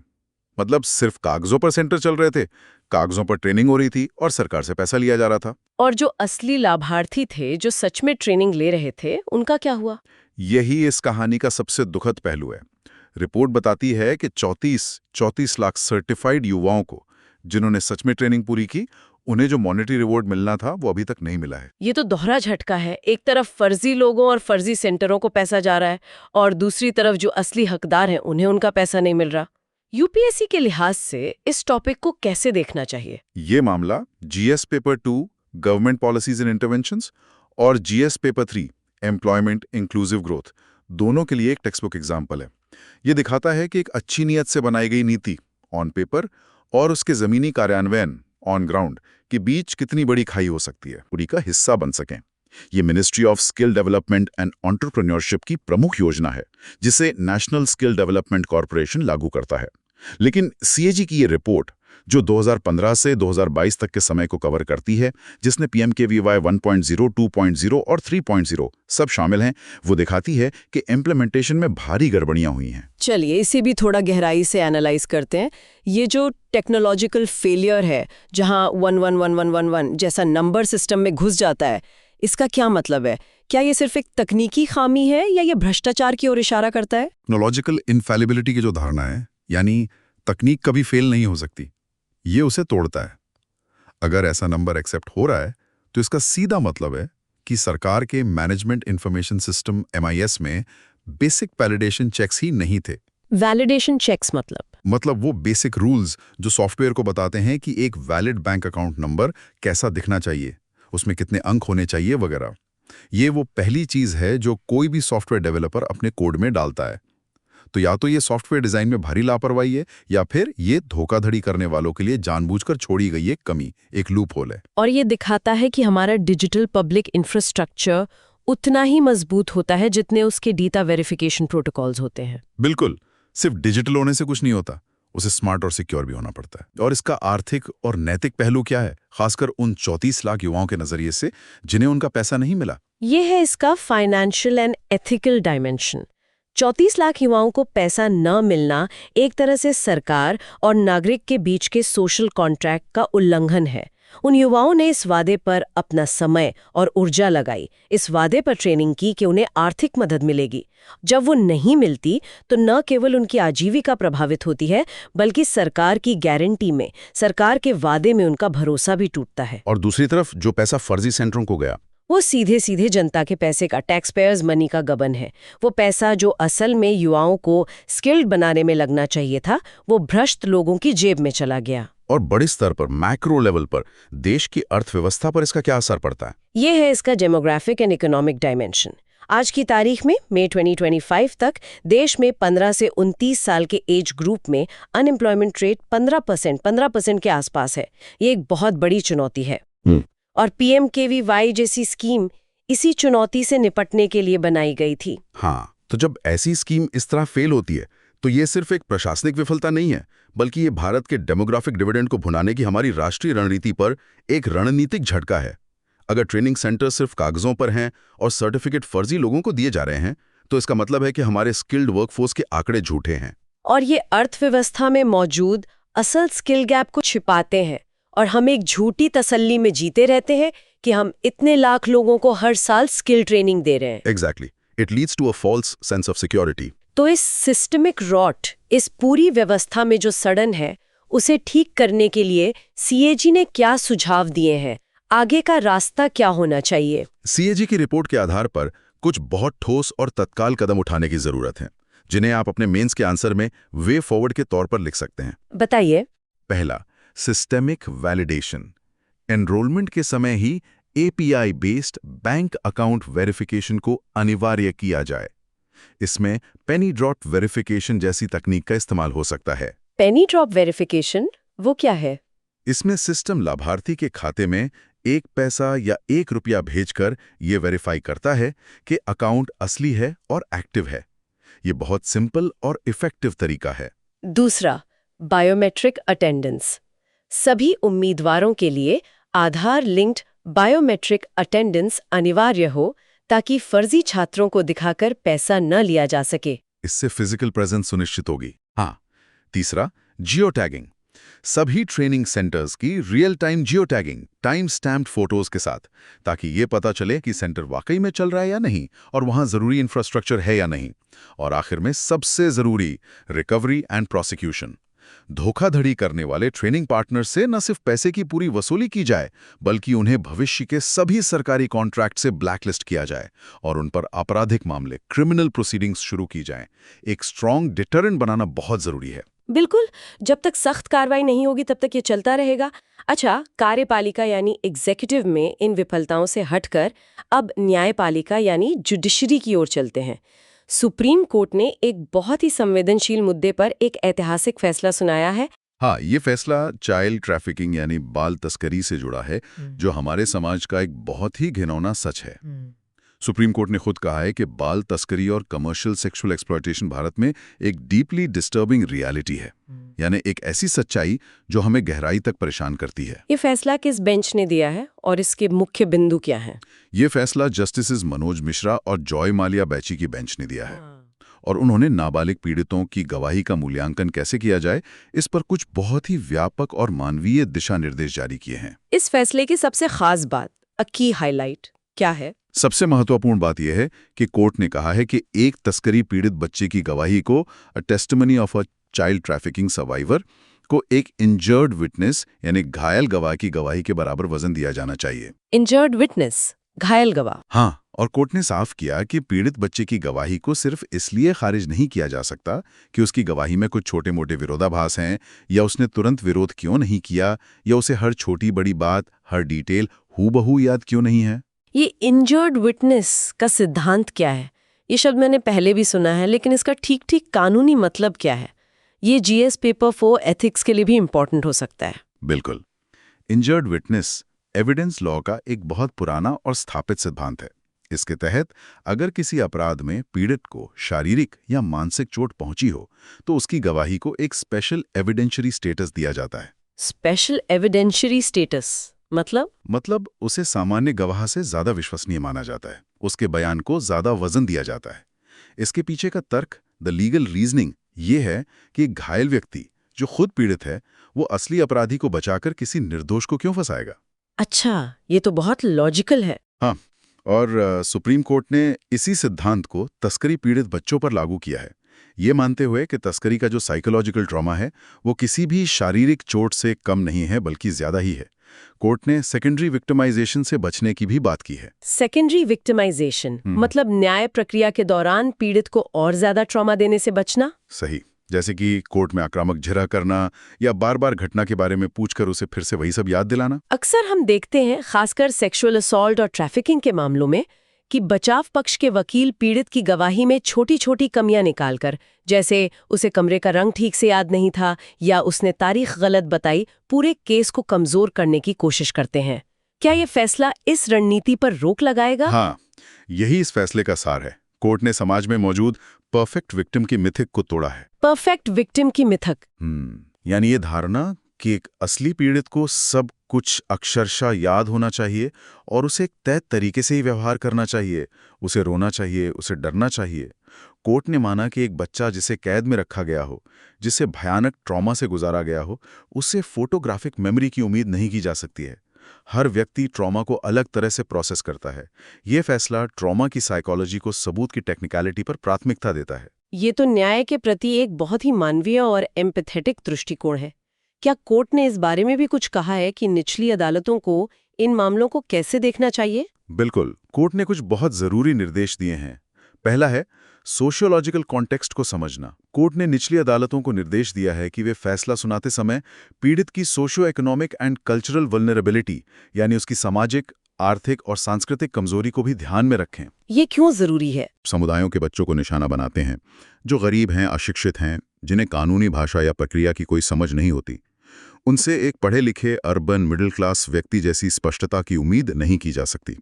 मतलब सिर्फ कागजों पर सेंटर चल रहे थे, कागजों पर ट्रेनिंग हो रही थी और सरकार से पैसा लिया जा रहा था। और जो असली लाभार्थी थे, जो सच में ट्रेनिंग ले रहे थे, उनका क्या हुआ? यही इस कहानी का सबसे दुखद पहलू है। रिपोर्ट बताती है कि 34 लाख सर्टिफाइड युवाओं को, जिन्होंने सच में ट्रेनिंग पूरी की, उन्हें जो मॉनेटरी रिवॉर्ड मिलना था वो अभी तक नहीं मिला है। ये तो दोहरा झटका है। एक तरफ फर्जी लोगों और फर्जी सेंटरों को पैसा जा रहा है, और दूसरी तरफ जो असली हकदार हैं उन्हें उनका पैसा नहीं मिल रहा। यूपीएससी के लिहाज से इस टॉपिक को कैसे देखना चाहिए? ये मामला GS paper 2 government policies and interventions और GS paper 3 employment inclusive growth दोनों के लिए एक टेक्स्ट बुक एग्जाम्पल है। ये दिखाता है कि एक अच्छी नीयत से बनाई गई नीति ऑन पेपर और उसके जमीनी कार्यान्वयन ऑन ग्राउंड के बीच कितनी बड़ी खाई हो सकती है, पूरी का हिस्सा बन सकें। ये ministry of skill development and entrepreneurship की प्रमुख योजना है जिसे नेशनल स्किल डेवलपमेंट कॉर्पोरेशन लागू करता है। लेकिन सीएजी की ये रिपोर्ट जो 2015 से 2022 तक के समय को कवर करती है, जिसने पीएमकेवीवाई 1.0, 2.0 और 3.0 सब शामिल हैं, वो दिखाती है कि इम्प्लीमेंटेशन में भारी गड़बड़ियां हुई हैं। चलिए इसे भी थोड़ा गहराई से एनालाइज करते हैं। ये जो टेक्नोलॉजिकल फेलियर है, जहां 111111 जैसा नंबर सिस्टम में घुस जाता है, इसका क्या मतलब है? क्या ये सिर्फ एक तकनीकी खामी है या ये भ्रष्टाचार की ओर इशारा करता है? टेक्नोलॉजिकल इनफैलिबिलिटी की जो धारणा है, यानी तकनीक कभी फेल नहीं हो सकती, ये उसे तोड़ता है। अगर ऐसा नंबर एक्सेप्ट हो रहा है तो इसका सीधा मतलब है कि सरकार के मैनेजमेंट इंफॉर्मेशन सिस्टम MIS में बेसिक वैलिडेशन चेक्स ही नहीं थे। वैलिडेशन चेक्स मतलब वो बेसिक रूल्स जो सॉफ्टवेयर को बताते हैं कि एक वैलिड बैंक अकाउंट नंबर कैसा दिखना चाहिए, उसमें कितने अंक होने चाहिए वगैरह। ये वो पहली चीज है जो कोई भी सॉफ्टवेयर डेवलपर अपने कोड में डालता है। तो या तो ये सॉफ्टवेयर डिजाइन में भारी लापरवाही है, या फिर ये धोखाधड़ी करने वालों के लिए जानबूझकर छोड़ी गई एक कमी, एक लूप होल है। और ये दिखाता है कि हमारा डिजिटल पब्लिक इंफ्रास्ट्रक्चर उतना ही मजबूत होता है जितने उसके डेटा वेरिफिकेशन प्रोटोकॉल्स होते हैं। बिल्कुल, सिर्फ डिजिटल होने से कुछ नहीं होता, उसे स्मार्ट और सिक्योर भी होना पड़ता है। और इसका आर्थिक और नैतिक पहलू क्या है, खासकर उन 34 लाख युवाओं के नजरिए से जिन्हें उनका पैसा नहीं मिला? ये है इसका financial and ethical dimension. 34 lakh युवाओं को पैसा न मिलना एक तरह से सरकार और नागरिक के बीच के सोशल कॉन्ट्रैक्ट का उल्लंघन है। उन युवाओं ने इस वादे पर अपना समय और ऊर्जा लगाई, इस वादे पर ट्रेनिंग की कि उन्हें आर्थिक मदद मिलेगी। जब वो नहीं मिलती तो न केवल उनकी आजीविका प्रभावित होती है, बल्कि सरकार की गारंटी में, सरकार के वादे में उनका भरोसा भी टूटता है। और दूसरी तरफ जो पैसा फर्जी सेंटरों को गया, वो सीधे सीधे जनता के पैसे का, टैक्स पेयर्स मनी का गबन है। वो पैसा जो असल में युवाओं को स्किल्ड बनाने में लगना चाहिए था, वो भ्रष्ट लोगों की जेब में चला गया। और बड़े स्तर पर, मैक्रो लेवल पर देश की अर्थव्यवस्था पर इसका क्या असर पड़ता है? ये है इसका डेमोग्राफिक एंड इकोनॉमिक डायमेंशन। आज की तारीख में, मई 2025 तक, देश में 15 से 29 साल के एज ग्रुप में अनएम्प्लॉयमेंट रेट 15% के आसपास है। ये एक बहुत बड़ी चुनौती है। और PMKVY जैसी स्कीम इसी चुनौती से निपटने के लिए बनाई गई थी। हाँ, तो जब ऐसी स्कीम इस तरह फेल होती है तो ये सिर्फ एक प्रशासनिक विफलता नहीं है, बल्कि ये भारत के डेमोग्राफिक डिविडेंड को भुनाने की हमारी राष्ट्रीय रणनीति पर एक रणनीतिक झटका है। अगर ट्रेनिंग सेंटर सिर्फ कागजों पर हैं और सर्टिफिकेट फर्जी लोगों को दिए जा रहे हैं, तो इसका मतलब है कि हमारे स्किल्ड वर्कफोर्स के आंकड़े झूठे हैं। और ये अर्थव्यवस्था में मौजूद असल स्किल गैप को छिपाते हैं, और हम एक झूठी तसल्ली में जीते रहते हैं कि हम इतने लाख लोगों को हर साल स्किल ट्रेनिंग दे रहे हैं। Exactly, it leads to a false sense of security. तो इस सिस्टमिक रॉट, इस पूरी व्यवस्था में जो सड़न है, उसे ठीक करने के लिए CAG ने क्या सुझाव दिए हैं? आगे का रास्ता क्या होना चाहिए? CAG की रिपोर्ट के आधार पर कुछ बहुत ठोस और तत्काल कदम उठाने की जरूरत है, जिन्हें आप अपने मेंस के आंसर में वे फॉरवर्ड के तौर पर लिख सकते हैं। बताइए। पहला, सिस्टेमिक वैलिडेशन। एनरोलमेंट के समय ही API based bank account verification को अनिवार्य किया जाए। इसमें पेनी ड्रॉप वेरिफिकेशन जैसी तकनीक का इस्तेमाल हो सकता है। पेनी ड्रॉप वेरिफिकेशन वो क्या है? इसमें सिस्टम लाभार्थी के खाते में 1 पैसा या 1 रुपया भेजकर ये वेरीफाई करता है कि अकाउंट असली है और एक्टिव है। ये बहुत सिंपल और इफेक्टिव तरीका है। दूसरा, बायोमेट्रिक अटेंडेंस। सभी उम्मीदवारों के लिए आधार लिंक्ड बायोमेट्रिक अटेंडेंस अनिवार्य हो, ताकि फर्जी छात्रों को दिखाकर पैसा न लिया जा सके। इससे फिजिकल प्रेजेंस सुनिश्चित होगी। हाँ। तीसरा, जियो टैगिंग। सभी ट्रेनिंग सेंटर्स की real time geo tagging, time stamped photos के साथ, ताकि ये पता चले कि सेंटर वाकई में चल रहा है या नहीं, और वहां जरूरी इंफ्रास्ट्रक्चर है या नहीं। और आखिर में सबसे जरूरी, रिकवरी एंड प्रोसिक्यूशन। धोखाधड़ी करने वाले ट्रेनिंग पार्टनर से न सिर्फ पैसे की पूरी वसूली की जाए, बल्कि उन्हें भविष्य के सभी सरकारी कॉन्ट्रैक्ट से ब्लैकलिस्ट किया जाए और उन पर आपराधिक मामले, क्रिमिनल प्रोसीडिंग्स शुरू की जाएं। एक स्ट्रॉन्ग डिटरेंट बनाना बहुत जरूरी है। बिल्कुल, जब तक सख्त कार्रवाई नहीं होगी तब तक ये चलता रहेगा। अच्छा, कार्यपालिका यानी एग्जीक्यूटिव में इन विफलताओं से हटकर अब न्यायपालिका यानी जुडिशरी की ओर चलते हैं। सुप्रीम कोर्ट ने एक बहुत ही संवेदनशील मुद्दे पर एक ऐतिहासिक फैसला सुनाया है। हाँ, ये फैसला चाइल्ड ट्रैफिकिंग यानी बाल तस्करी से जुड़ा है, जो हमारे समाज का एक बहुत ही घिनौना सच है। सुप्रीम कोर्ट ने खुद कहा है कि बाल तस्करी और कमर्शियल सेक्सुअल एक्सप्लॉयटेशन भारत में एक डीपली डिस्टर्बिंग रियलिटी है, यानी एक ऐसी सच्चाई जो हमें गहराई तक परेशान करती है। ये फैसला किस बेंच ने दिया है और इसके मुख्य बिंदु क्या हैं? ये फैसला जस्टिसेस मनोज मिश्रा और जॉय मालिया बैची की बेंच ने दिया है, और उन्होंने नाबालिग पीड़ितों की गवाही का मूल्यांकन कैसे किया जाए, इस पर कुछ बहुत ही व्यापक और मानवीय दिशा निर्देश जारी किए हैं। इस फैसले की सबसे खास बात, अ की हाईलाइट, क्या है? सबसे महत्वपूर्ण बात यह है कि कोर्ट ने कहा है कि एक तस्करी पीड़ित बच्चे की गवाही को अ testimony of a child trafficking survivor को एक इंजर्ड विटनेस यानी घायल गवाह की गवाही के बराबर वजन दिया जाना चाहिए। इंजर्ड विटनेस, घायल गवाह। हाँ, और कोर्ट ने साफ किया कि पीड़ित बच्चे की गवाही को सिर्फ इसलिए खारिज नहीं किया जा सकता कि उसकी गवाही में कुछ छोटे मोटे विरोधाभास हैं, या उसने तुरंत विरोध क्यों नहीं किया, या उसे हर छोटी बड़ी बात, हर डिटेल हूबहू याद क्यों नहीं है। ये इंजर्ड विटनेस का सिद्धांत क्या है? ये शब्द मैंने पहले भी सुना है, लेकिन इसका ठीक कानूनी मतलब क्या है? ये जीएस पेपर 4 एथिक्स के लिए भी इम्पोर्टेंट हो सकता है। बिल्कुल। इंजर्ड विटनेस एविडेंस लॉ का एक बहुत पुराना और स्थापित सिद्धांत है। इसके तहत अगर किसी अपराध में पीड़ित को शारीरिक या मानसिक चोट पहुंची हो तो उसकी गवाही को एक स्पेशल एविडेंशियरी स्टेटस दिया जाता है। स्पेशल एविडेंशियरी स्टेटस मतलब उसे सामान्य गवाह से ज्यादा विश्वसनीय माना जाता है, उसके बयान को ज्यादा वजन दिया जाता है। इसके पीछे का तर्क, द लीगल रीजनिंग, ये है कि एक घायल व्यक्ति जो खुद पीड़ित है वो असली अपराधी को बचाकर किसी निर्दोष को क्यों फंसाएगा। अच्छा, ये तो बहुत लॉजिकल है। हाँ, और सुप्रीम कोर्ट ने इसी सिद्धांत को तस्करी पीड़ित बच्चों पर लागू किया है, ये मानते हुए कि तस्करी का जो साइकोलॉजिकल ट्रॉमा है वो किसी भी शारीरिक चोट से कम नहीं है बल्कि ज्यादा ही है। कोर्ट ने सेकेंडरी विक्टिमाइजेशन से बचने की भी बात की है। सेकेंडरी विक्टिमाइजेशन मतलब न्याय प्रक्रिया के दौरान पीड़ित को और ज्यादा ट्रॉमा देने से बचना। सही, जैसे कि कोर्ट में आक्रामक झिरा करना या बार बार घटना के बारे में पूछकर उसे फिर से वही सब याद दिलाना। अक्सर हम देखते हैं, खासकर सेक्सुअल असॉल्ट और ट्रैफिकिंग के मामलों में, कि बचाव पक्ष के वकील पीड़ित की गवाही में छोटी छोटी कमियां निकालकर, जैसे उसे कमरे का रंग ठीक से याद नहीं था या उसने तारीख गलत बताई, पूरे केस को कमजोर करने की कोशिश करते हैं। क्या ये फैसला इस रणनीति पर रोक लगाएगा? हाँ, यही इस फैसले का सार है। कोर्ट ने समाज में मौजूद परफेक्ट विक्टिम की मिथक को तोड़ा है। परफेक्ट विक्टिम की मिथक यानी ये धारणा कि एक असली पीड़ित को सब कुछ अक्षरशः याद होना चाहिए और उसे एक तय तरीके से ही व्यवहार करना चाहिए, उसे रोना चाहिए, उसे डरना चाहिए। कोर्ट ने माना कि एक बच्चा जिसे कैद में रखा गया हो, जिसे भयानक ट्रॉमा से गुजारा गया हो, उससे फोटोग्राफिक मेमोरी की उम्मीद नहीं की जा सकती है। हर व्यक्ति ट्रॉमा को अलग तरह से प्रोसेस करता है। ये फैसला ट्रॉमा की साइकोलॉजी को सबूत की टेक्निकलिटी पर प्राथमिकता देता है। ये तो न्याय के प्रति एक बहुत ही मानवीय और एम्पैथेटिक दृष्टिकोण है। क्या कोर्ट ने इस बारे में भी कुछ कहा है कि निचली अदालतों को इन मामलों को कैसे देखना चाहिए? बिल्कुल, कोर्ट ने कुछ बहुत जरूरी निर्देश दिए हैं। पहला है सोशियोलॉजिकल कॉन्टेक्स्ट को समझना। कोर्ट ने निचली अदालतों को निर्देश दिया है कि वे फैसला सुनाते समय पीड़ित की socio economic and cultural vulnerability, यानी उसकी सामाजिक, आर्थिक और सांस्कृतिक कमजोरी को भी ध्यान में रखें। ये क्यों जरूरी है? समुदायों के बच्चों को निशाना बनाते हैं जो गरीब हैं, अशिक्षित हैं, जिन्हें कानूनी भाषा या प्रक्रिया की कोई समझ नहीं होती। उनसे एक पढ़े लिखे अर्बन मिडिल क्लास व्यक्ति जैसी स्पष्टता की उम्मीद नहीं की जा सकती।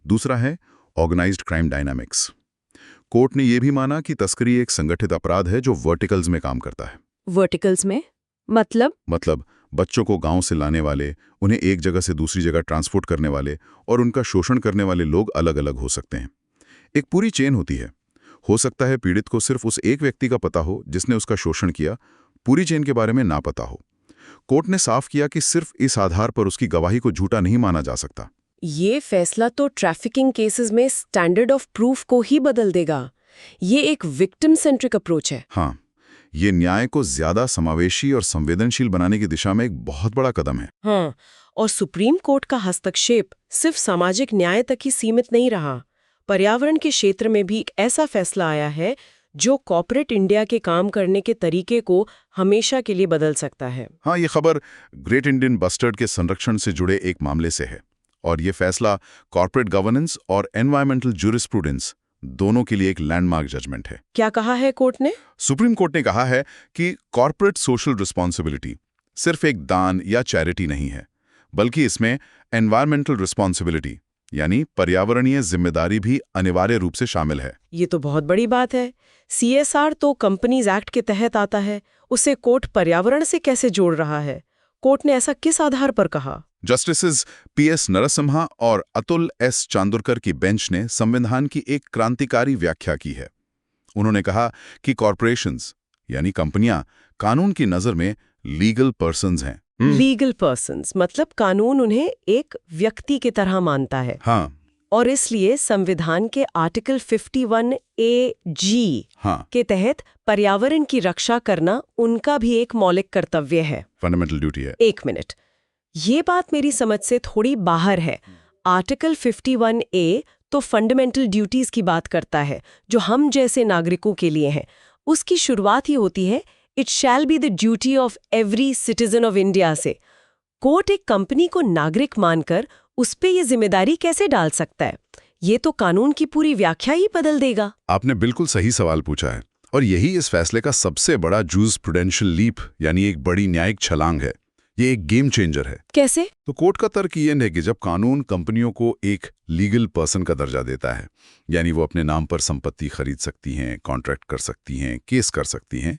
दूसरा है ऑर्गेनाइज्ड क्राइम डायनामिक्स। कोर्ट ने यह भी माना कि तस्करी एक संगठित अपराध है जो वर्टिकल्स में काम करता है। वर्टिकल्स में मतलब बच्चों को गांव से लाने वाले, उन्हें एक जगह से दूसरी जगह ट्रांसपोर्ट करने वाले और उनका शोषण करने वाले लोग अलग अलग हो सकते हैं। एक पूरी चेन होती है। हो सकता है पीड़ित को सिर्फ उस एक व्यक्ति का पता हो जिसने उसका शोषण किया, पूरी चेन के बारे में ना पता हो। कोर्ट ने साफ किया कि सिर्फ इस आधार पर उसकी गवाही को झूठा नहीं माना जा सकता। ये फैसला तो ट्रैफिकिंग केसेस में स्टैंडर्ड ऑफ प्रूफ को ही बदल देगा। ये एक विक्टिम सेंट्रिक अप्रोच है। हाँ, ये न्याय को ज्यादा समावेशी और संवेदनशील बनाने की दिशा में एक बहुत बड़ा कदम है। हाँ, और सुप्रीम कोर्ट का हस्तक्षेप सिर्फ सामाजिक न्याय तक ही सीमित नहीं रहा। पर्यावरण के क्षेत्र में भी एक ऐसा फैसला आया है जो कॉर्पोरेट इंडिया के काम करने के तरीके को हमेशा के लिए बदल सकता है। हाँ, ये खबर ग्रेट इंडियन बस्टर्ड के संरक्षण से जुड़े एक मामले से है और ये फैसला कॉर्पोरेट गवर्नेंस और एनवायरमेंटल ज्यूरिस्प्रूडेंस दोनों के लिए एक लैंडमार्क जजमेंट है। क्या कहा है कोर्ट ने? सुप्रीम कोर्ट ने कहा है कि कॉर्पोरेट सोशल रिस्पॉन्सिबिलिटी सिर्फ एक दान या चैरिटी नहीं है, बल्कि इसमें एनवायरमेंटल रिस्पॉन्सिबिलिटी यानी पर्यावरणीय जिम्मेदारी भी अनिवार्य रूप से शामिल है। ये तो बहुत बड़ी बात है। CSR तो कंपनीज एक्ट के तहत आता है, उसे कोर्ट पर्यावरण से कैसे जोड़ रहा है? कोर्ट ने ऐसा किस आधार पर कहा? जस्टिसेस PS नरसिम्हा और अतुल S चांदुरकर की बेंच ने संविधान की एक क्रांतिकारी व्याख्या की है। उन्होंने कहा कि कॉर्पोरेशंस यानी कंपनियां कानून की नजर में लीगल पर्सन्स हैं। लीगल पर्सन्स मतलब कानून उन्हें एक व्यक्ति की तरह मानता है। हाँ, और इसलिए संविधान के आर्टिकल 51AG के तहत पर्यावरण की रक्षा करना उनका भी एक मौलिक कर्तव्य है, फंडामेंटल ड्यूटी है। एक मिनट, ये बात मेरी समझ से थोड़ी बाहर है। आर्टिकल 51A तो फंडामेंटल ड्यूटीज की बात करता है जो हम जैसे नागरिकों के लिए हैं। उसकी शुरुआत ही होती है it shall be the duty of every citizen of India से। कोर्ट एक कंपनी को नागरिक मानकर उस पे ये जिम्मेदारी कैसे डाल सकता है? ये तो कानून की पूरी व्याख्या ही बदल देगा। आपने बिल्कुल सही सवाल पूछा है और यही इस फैसले का सबसे बड़ा जूरिस्प्रूडेंशियल लीप यानी एक बड़ी न्यायिक छलांग है। ये एक गेम चेंजर है। कैसे? तो कोर्ट का तर्क ये है कि जब कानून कंपनियों को एक लीगल पर्सन का दर्जा देता है, यानी वो अपने नाम पर संपत्ति खरीद सकती हैं, कॉन्ट्रैक्ट कर सकती हैं, केस कर सकती हैं,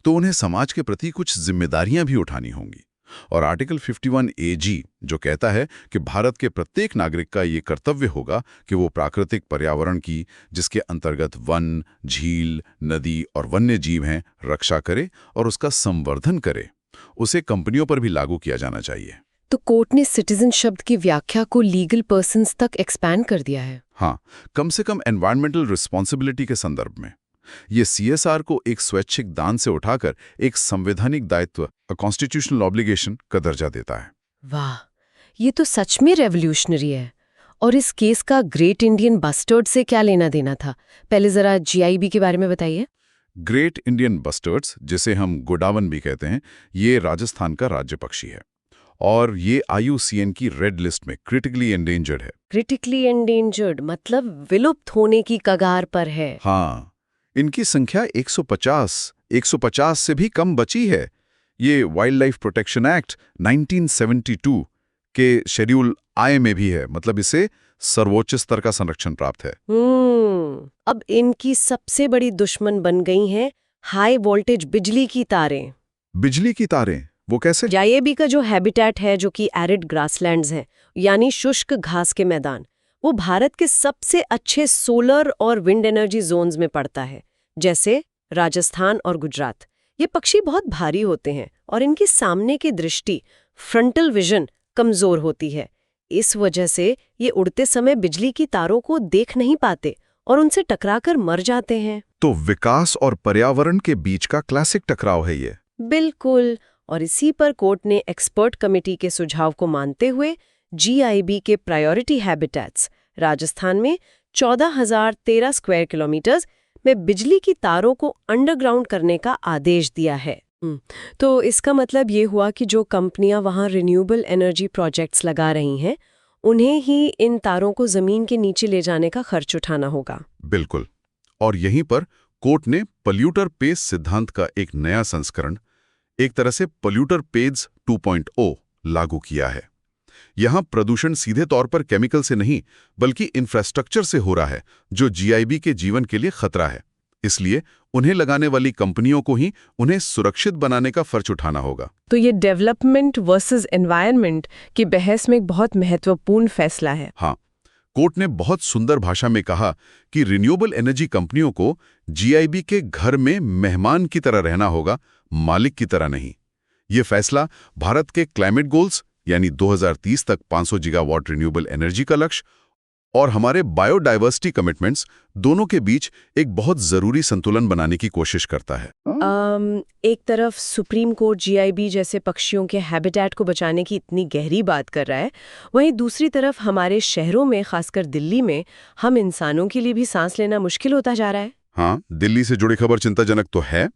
तो उन्हें समाज के प्रति कुछ जिम्मेदारियां भी उठानी होंगी। और आर्टिकल 51 AG जो कहता है कि भारत के प्रत्येक नागरिक का ये कर्तव्य होगा कि वो प्राकृतिक पर्यावरण की, जिसके अंतर्गत वन, झील, नदी और वन्य जीव हैं, रक्षा करे और उसका संवर्धन करे, उसे कंपनियों पर भी लागू किया जाना चाहिए। तो कोर्ट ने सिटीजन शब्द की व्याख्या को लीगल पर्सन्स तक एक्सपैंड कर दिया है। हाँ, कम से कम एनवायरमेंटल रिस्पॉन्सिबिलिटी के संदर्भ में। ये CSR को एक स्वैच्छिक दान से उठाकर एक संवैधानिक दायित्व, कॉन्स्टिट्यूशनल ऑब्लिगेशन का दर्जा देता है। वाह, ये तो सच में रेवोल्यूशनरी है। और इस केस का ग्रेट इंडियन बस्टर्ड से क्या लेना देना था? पहले जरा GIB के बारे में बताइए। ग्रेट इंडियन बस्टर्ड्स, जिसे हम गोडावन भी कहते हैं, ये राजस्थान का राज्य पक्षी है और ये IUCN की रेड लिस्ट में क्रिटिकली एंडेंजर्ड है। क्रिटिकली एंडेंजर्ड मतलब विलुप्त होने की कगार पर है। हाँ, इनकी संख्या 150 से भी कम बची है। ये वाइल्ड लाइफ प्रोटेक्शन एक्ट 1972 के शेड्यूल I में भी है, मतलब इसे सर्वोच्च स्तर का संरक्षण प्राप्त है। अब इनकी सबसे बड़ी दुश्मन बन गई हैं हाई वोल्टेज बिजली की तारें। बिजली की तारें, वो कैसे? GIB का जो हैबिटेट है, जो कि एरिड ग्रासलैंड्स है, यानी शुष्क घास के मैदान, वो भारत के सबसे अच्छे सोलर और विंड एनर्जी जोन्स में पड़ता है, जैसे राजस्थान और गुजरात। ये पक्षी बहुत भारी होते हैं और इनकी सामने की दृष्टि, फ्रंटल विजन, कमजोर होती है। इस वजह से ये उड़ते समय बिजली की तारों को देख नहीं पाते और उनसे टकराकर मर जाते हैं। तो विकास और पर्यावरण के बीच का क्लासिक टकराव है ये। बिल्कुल। और इसी पर कोर्ट ने एक्सपर्ट कमेटी के सुझाव को मानते हुए GIB के प्रायोरिटी हैबिटेट्स राजस्थान में 14,013 स्क्वायर किलोमीटर्स में बिजली की तारों को अंडरग्राउंड करने का आदेश दिया है। तो इसका मतलब ये हुआ कि जो कंपनियां वहां रिन्यूएबल एनर्जी प्रोजेक्ट्स लगा रही हैं, उन्हें ही इन तारों को जमीन के नीचे ले जाने का खर्च उठाना होगा। बिल्कुल। और यहीं पर कोर्ट ने पोल्यूटर पेज सिद्धांत का एक नया संस्करण, एक तरह से पोल्यूटर पेज 2.0 लागू किया है। यहां प्रदूषण सीधे तौर पर केमिकल से नहीं, बल्कि इंफ्रास्ट्रक्चर से हो रहा है, जो GIB के जीवन के लिए खतरा है। इसलिए उन्हें लगाने वाली कंपनियों को ही उन्हें सुरक्षित बनाने का फर्ज उठाना होगा। तो ये डेवलपमेंट वर्सेस एनवायरनमेंट की बहस में एक बहुत महत्वपूर्ण फैसला है। हाँ, कोर्ट ने बहुत सुंदर भाषा में कहा कि रिन्यूएबल एनर्जी कंपनियों को GIB के घर में मेहमान की तरह रहना होगा, मालिक की तरह नहीं। ये फैसला भारत के क्लाइमेट गोल्स यानी 2030 तक 500 गीगावाट रिन्यूएबल एनर्जी का लक्ष्य और हमारे बायोडाइवर्सिटी कमिटमेंट्स दोनों के बीच एक बहुत जरूरी संतुलन बनाने की कोशिश करता है। एक तरफ सुप्रीम कोर्ट GIB जैसे पक्षियों के हैबिटेट को बचाने की इतनी गहरी बात कर रहा है, वहीं दूसरी तरफ हमारे शहरों में, खासकर दिल्ली में, हम इंसानों के लिए भी सांस लेना मुश्किल होता जा रहा है। हाँ, दिल्ली से जुड़ी खबर चिंताजनक तो है,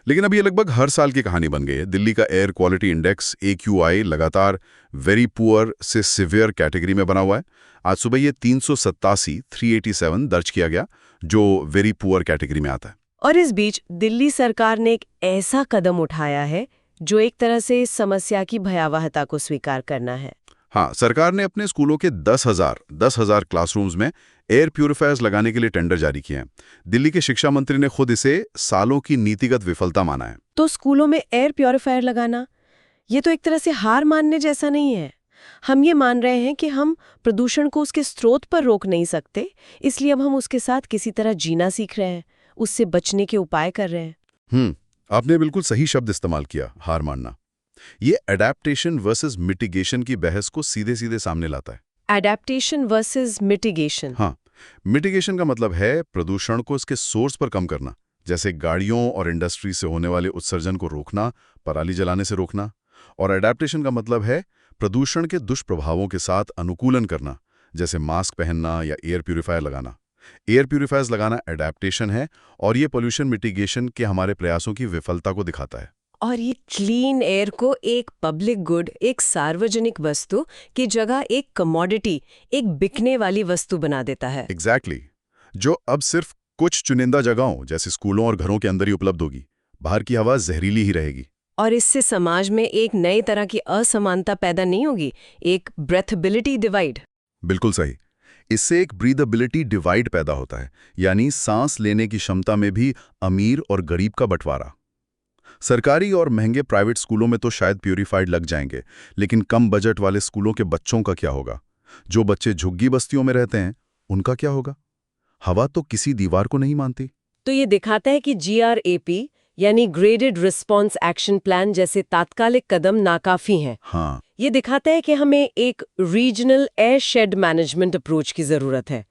लेकिन अब ये लगभग हर साल की कहानी बन गई है। दिल्ली का एयर क्वालिटी इंडेक्स AQI लगातार वेरी पुअर से सिवियर कैटेगरी में बना हुआ है। आज सुबह ये 387 दर्ज किया गया, जो वेरी पुअर कैटेगरी में आता है। और इस बीच दिल्ली सरकार ने एक ऐसा कदम उठाया है जो एक तरह से इस समस्या की भयावहता को स्वीकार करना है। हाँ, सरकार ने अपने स्कूलों के 10,000 क्लासरूम्स में एयर प्यूरिफायर्स लगाने के लिए टेंडर जारी किए हैं। दिल्ली के शिक्षा मंत्री ने खुद इसे सालों की नीतिगत विफलता माना है। तो स्कूलों में एयर प्यूरिफायर लगाना, ये तो एक तरह से हार मानने जैसा नहीं है। हम ये मान रहे हैं कि हम प्रदूषण को उसके स्रोत पर रोक नहीं सकते, इसलिए अब हम उसके साथ किसी तरह जीना सीख रहे हैं, उससे बचने के उपाय कर रहे हैं। आपने बिल्कुल सही शब्द इस्तेमाल किया, हार मानना। ये एडेप्टेशन वर्सेस मिटिगेशन की बहस को सीधे सीधे सामने लाता है। Adaptation versus mitigation. हाँ, मिटिगेशन का मतलब है प्रदूषण को इसके सोर्स पर कम करना, जैसे गाड़ियों और इंडस्ट्री से होने वाले उत्सर्जन को रोकना, पराली जलाने से रोकना। और एडेप्टेशन का मतलब है प्रदूषण के दुष्प्रभावों के साथ अनुकूलन करना, जैसे मास्क पहनना या एयर प्यूरिफायर लगाना। एयर प्यूरिफायर्स लगाना एडेप्टेशन है और ये पोल्यूशन मिटिगेशन के हमारे प्रयासों की विफलता को दिखाता है। और ये क्लीन एयर को एक पब्लिक गुड, एक सार्वजनिक वस्तु की जगह एक कमोडिटी, एक बिकने वाली वस्तु बना देता है। एग्जैक्टली जो अब सिर्फ कुछ चुनिंदा जगहों जैसे स्कूलों और घरों के अंदर ही उपलब्ध होगी। बाहर की हवा जहरीली ही रहेगी। और इससे समाज में एक नई तरह की असमानता पैदा नहीं होगी, एक ब्रेथेबिलिटी डिवाइड। बिल्कुल सही। इससे एक ब्रीदेबिलिटी डिवाइड पैदा होता है, यानी सांस लेने की क्षमता में भी अमीर और गरीब का बंटवारा। सरकारी और महंगे प्राइवेट स्कूलों में तो शायद प्यूरिफाइड लग जाएंगे, लेकिन कम बजट वाले स्कूलों के बच्चों का क्या होगा? जो बच्चे झुग्गी बस्तियों में रहते हैं, उनका क्या होगा? हवा तो किसी दीवार को नहीं मानती। तो ये दिखाता है कि GRAP यानी ग्रेडेड रिस्पॉन्स एक्शन प्लान जैसे तात्कालिक कदम नाकाफी हैं। हाँ, ये दिखाता है कि हमें एक रीजनल एयरशेड मैनेजमेंट अप्रोच की जरूरत है।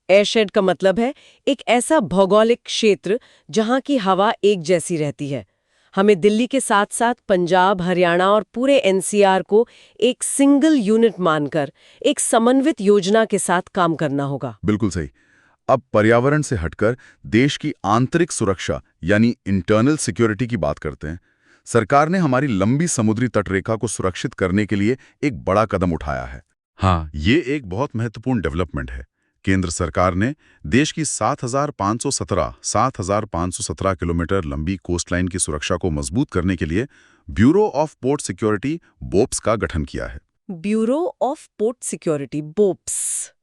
एयरशेड का मतलब है एक ऐसा भौगोलिक क्षेत्र जहां की हवा एक जैसी रहती है। हमें दिल्ली के साथ साथ पंजाब, हरियाणा और पूरे NCR को एक सिंगल यूनिट मानकर एक समन्वित योजना के साथ काम करना होगा। बिल्कुल सही। अब पर्यावरण से हटकर देश की आंतरिक सुरक्षा यानी इंटरनल सिक्योरिटी की बात करते हैं। सरकार ने हमारी लंबी समुद्री तटरेखा को सुरक्षित करने के लिए एक बड़ा कदम उठाया है। हाँ, ये एक बहुत महत्वपूर्ण डेवलपमेंट है। केंद्र सरकार ने देश की 7,517 किलोमीटर लंबी कोस्टलाइन की सुरक्षा को मजबूत करने के लिए ब्यूरो ऑफ पोर्ट सिक्योरिटी बोप्स का गठन किया है। ब्यूरो ऑफ पोर्ट सिक्योरिटी बोप्स,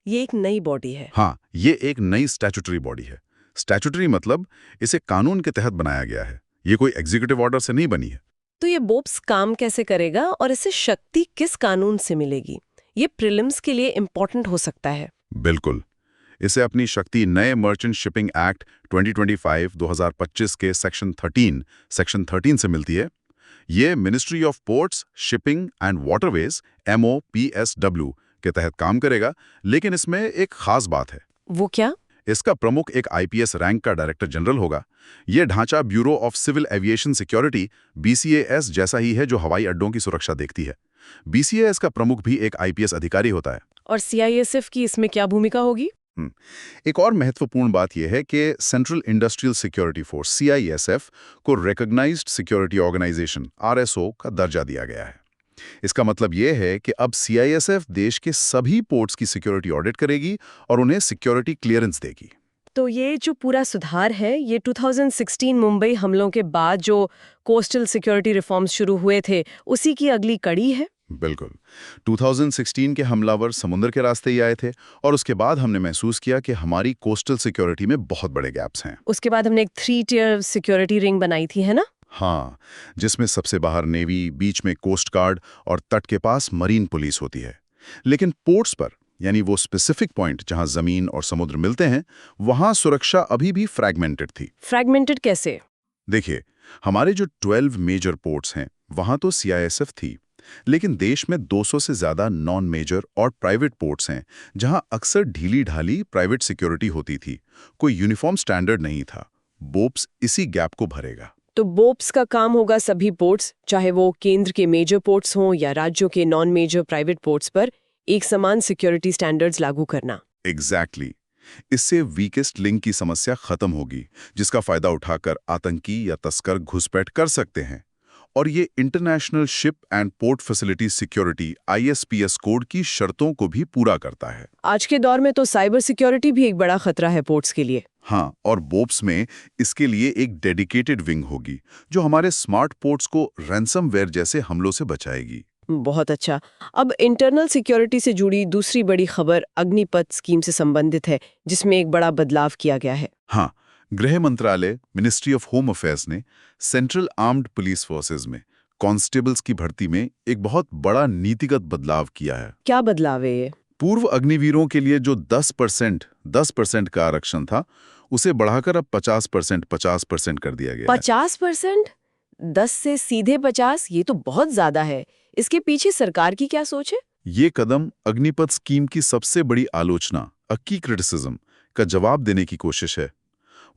ये एक नई बॉडी है। हाँ, ये एक नई स्टैट्यूटरी बॉडी है। स्टैट्यूटरी मतलब इसे कानून के तहत बनाया गया है। ये कोई एग्जीक्यूटिव ऑर्डर से नहीं बनी है। तो ये बोप्स काम कैसे करेगा और इसे शक्ति किस कानून से मिलेगी? ये प्रीलिम्स के लिए इम्पोर्टेंट हो सकता है। बिल्कुल। इसे अपनी शक्ति नए मर्चेंट शिपिंग एक्ट 2025 के सेक्शन 13 से मिलती है। ये ministry of ports, shipping and waterways MOPSW के तहत काम करेगा, लेकिन इसमें एक खास बात है। वो क्या? इसका प्रमुख एक IPS रैंक का डायरेक्टर जनरल होगा। यह ढांचा bureau of civil aviation security BCAS जैसा ही है, जो हवाई अड्डों की सुरक्षा देखती है। BCAS का प्रमुख भी एक IPS अधिकारी होता है। और CISF की इसमें क्या भूमिका होगी? एक और महत्वपूर्ण बात यह है कि central industrial security force CISF को रिकॉग्नाइज्ड सिक्योरिटी ऑर्गेनाइजेशन RSO का दर्जा दिया गया है। इसका मतलब यह है कि अब CISF देश के सभी पोर्ट्स की सिक्योरिटी ऑडिट करेगी और उन्हें सिक्योरिटी क्लियरेंस देगी। तो ये जो पूरा सुधार है, ये 2016 मुंबई हमलों के बाद जो कोस्टल सिक्योरिटी रिफॉर्म्स शुरू हुए थे, उसी की अगली कड़ी है? बिल्कुल। 2016 के हमलावर समुद्र के रास्ते ही आए थे और उसके बाद हमने महसूस किया कि हमारी कोस्टल सिक्योरिटी में बहुत बड़े गैप्स हैं। उसके बाद हमने एक 3-tier सिक्योरिटी रिंग बनाई थी, है ना? हाँ, जिसमें सबसे बाहर नेवी, बीच में कोस्ट गार्ड और तट के पास मरीन पुलिस होती है। लेकिन पोर्ट्स पर, यानी वो स्पेसिफिक पॉइंट जहां जमीन और समुद्र मिलते हैं, वहां सुरक्षा अभी भी फ्रैगमेंटेड थी। फ्रैगमेंटेड कैसे? देखिए, हमारे जो 12 मेजर पोर्ट्स हैं, वहां तो CISF थी, लेकिन देश में 200 से ज्यादा नॉन मेजर और प्राइवेट पोर्ट्स हैं, जहां अक्सर ढीली ढाली प्राइवेट सिक्योरिटी होती थी। कोई यूनिफॉर्म स्टैंडर्ड नहीं था। बोप्स इसी गैप को भरेगा। तो बोप्स का काम होगा सभी पोर्ट्स, चाहे वो केंद्र के मेजर पोर्ट्स हों या राज्यों के नॉन मेजर प्राइवेट पोर्ट्स पर एक समान सिक्योरिटी स्टैंडर्ड्स लागू करना। एग्जैक्टली। इससे वीकेस्ट लिंक की समस्या खत्म होगी, जिसका फायदा उठाकर आतंकी या तस्कर घुसपैठ कर सकते हैं। और ये international ship and port facility security ISPS code की शर्तों को भी पूरा करता है। आज के दौर में तो साइबर सिक्योरिटी भी एक बड़ा खतरा है पोर्ट्स के लिए। हाँ, और बोप्स में इसके लिए एक डेडिकेटेड विंग होगी, जो हमारे स्मार्ट पोर्ट्स को रैंसमवेयर जैसे हमलों से बचाएगी। बहुत अच्छा। अब इंटरनल सिक्योरिटी से जुड़ी दूसरी बड़ी खबर अग्निपथ स्कीम से संबंधित है, जिसमें एक बड़ा बदलाव किया गया है। हाँ, गृह मंत्रालय, मिनिस्ट्री ऑफ होम अफेयर्स ने सेंट्रल आर्म्ड पुलिस फोर्सेज में कांस्टेबल्स की भर्ती में एक बहुत बड़ा नीतिगत बदलाव किया है। क्या बदलाव है ये? पूर्व अग्निवीरों के लिए जो 10% का आरक्षण था, उसे बढ़ाकर अब 50% कर दिया गया है। 50%? 10 से सीधे 50? ये तो बहुत ज्यादा है। इसके पीछे सरकार की क्या सोच है? ये कदम अग्निपथ स्कीम की सबसे बड़ी आलोचना, की क्रिटिसिज्म का जवाब देने की कोशिश है।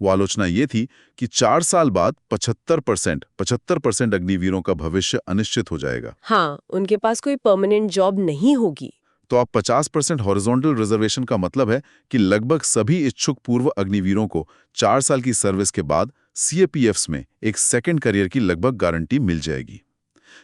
वो आलोचना ये थी कि 4 साल बाद 75% अग्निवीरों का भविष्य अनिश्चित हो जाएगा। हाँ, उनके पास कोई परमानेंट जॉब नहीं होगी। तो अब 50% हॉरिजॉन्टल रिजर्वेशन का मतलब है कि लगभग सभी इच्छुक पूर्व अग्निवीरों को 4 साल की सर्विस के बाद CAPFs में एक सेकंड करियर की लगभग गारंटी मिल जाएगी।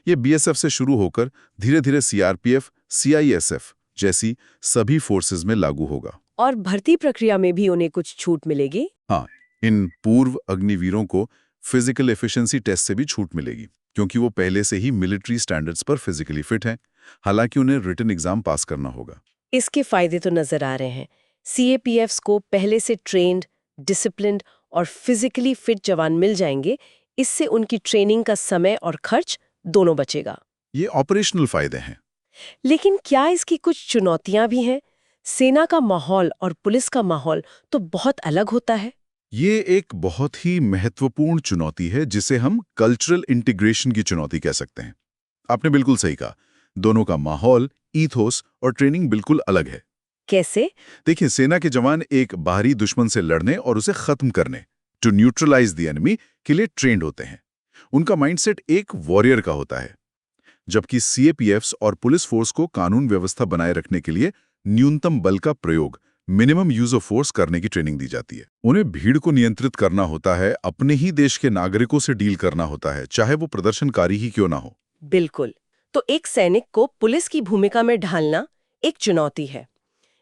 ये BSF से शुरू होकर धीरे धीरे CRPF, CISF जैसी सभी फोर्सेस में लागू होगा। और भर्ती प्रक्रिया में भी उन्हें कुछ छूट मिलेगी? हाँ, इन पूर्व अग्निवीरों को फिजिकल एफिशिएंसी टेस्ट से भी छूट मिलेगी, क्योंकि वो पहले से ही मिलिट्री स्टैंडर्ड्स पर फिजिकली फिट हैं। हालांकि उन्हें रिटन एग्जाम पास करना होगा। इसके फायदे तो नजर आ रहे हैं। CAPFs को पहले से ट्रेन्ड, डिसिप्लिन्ड और फिजिकली फिट जवान मिल जाएंगे। इससे उनकी ट्रेनिंग का समय और खर्च दोनों बचेगा। ये ऑपरेशनल फायदे हैं। लेकिन क्या इसकी कुछ चुनौतियां भी हैं? सेना का माहौल और पुलिस का माहौल तो बहुत अलग होता है। ये एक बहुत ही महत्वपूर्ण चुनौती है, जिसे हम कल्चरल इंटीग्रेशन की चुनौती कह सकते हैं। आपने बिल्कुल सही कहा, दोनों का माहौल, ईथोस और ट्रेनिंग बिल्कुल अलग है। कैसे? देखिए, सेना के जवान एक बाहरी दुश्मन से लड़ने और उसे खत्म करने, टू न्यूट्रलाइज द एनिमी, के लिए ट्रेंड होते हैं। उनका माइंडसेट एक वॉरियर का होता है। जबकि CAPFs और पुलिस फोर्स को कानून व्यवस्था बनाए रखने के लिए न्यूनतम बल का प्रयोग, मिनिमम यूज ऑफ फोर्स करने की ट्रेनिंग दी जाती है। उन्हें भीड़ को नियंत्रित करना होता है, अपने ही देश के नागरिकों से डील करना होता है, चाहे वो प्रदर्शनकारी ही क्यों ना हो। बिल्कुल। तो एक सैनिक को पुलिस की भूमिका में ढालना एक चुनौती है।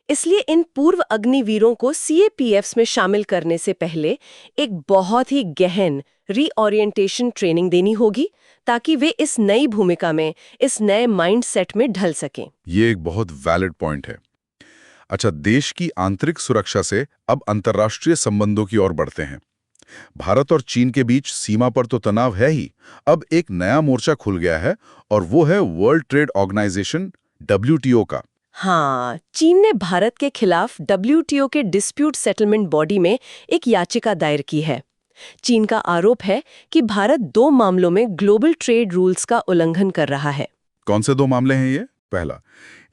इसलिए इन पूर्व अग्निवीरों को CAPFs में शामिल करने से पहले एक बहुत ही गहन रीओरिएंटेशन ट्रेनिंग देनी होगी, ताकि वे इस नई भूमिका में, इस नए माइंडसेट में ढल सकें। ये एक बहुत वैलिड पॉइंट है। अच्छा, देश की आंतरिक सुरक्षा से अब अंतर्राष्ट्रीय संबंधों की ओर बढ़ते हैं। भारत और चीन के बीच सीमा पर तो तनाव है ही, अब एक नया मोर्चा खुल गया है, और वो है वर्ल्ड ट्रेड ऑर्गेनाइजेशन WTO का। हाँ, चीन ने भारत के खिलाफ WTO के डिस्प्यूट सेटलमेंट बॉडी में एक याचिका दायर की है। चीन का आरोप है कि भारत 2 मामलों में ग्लोबल ट्रेड रूल्स का उल्लंघन कर रहा है। कौन से 2 मामले हैं ये? पहला,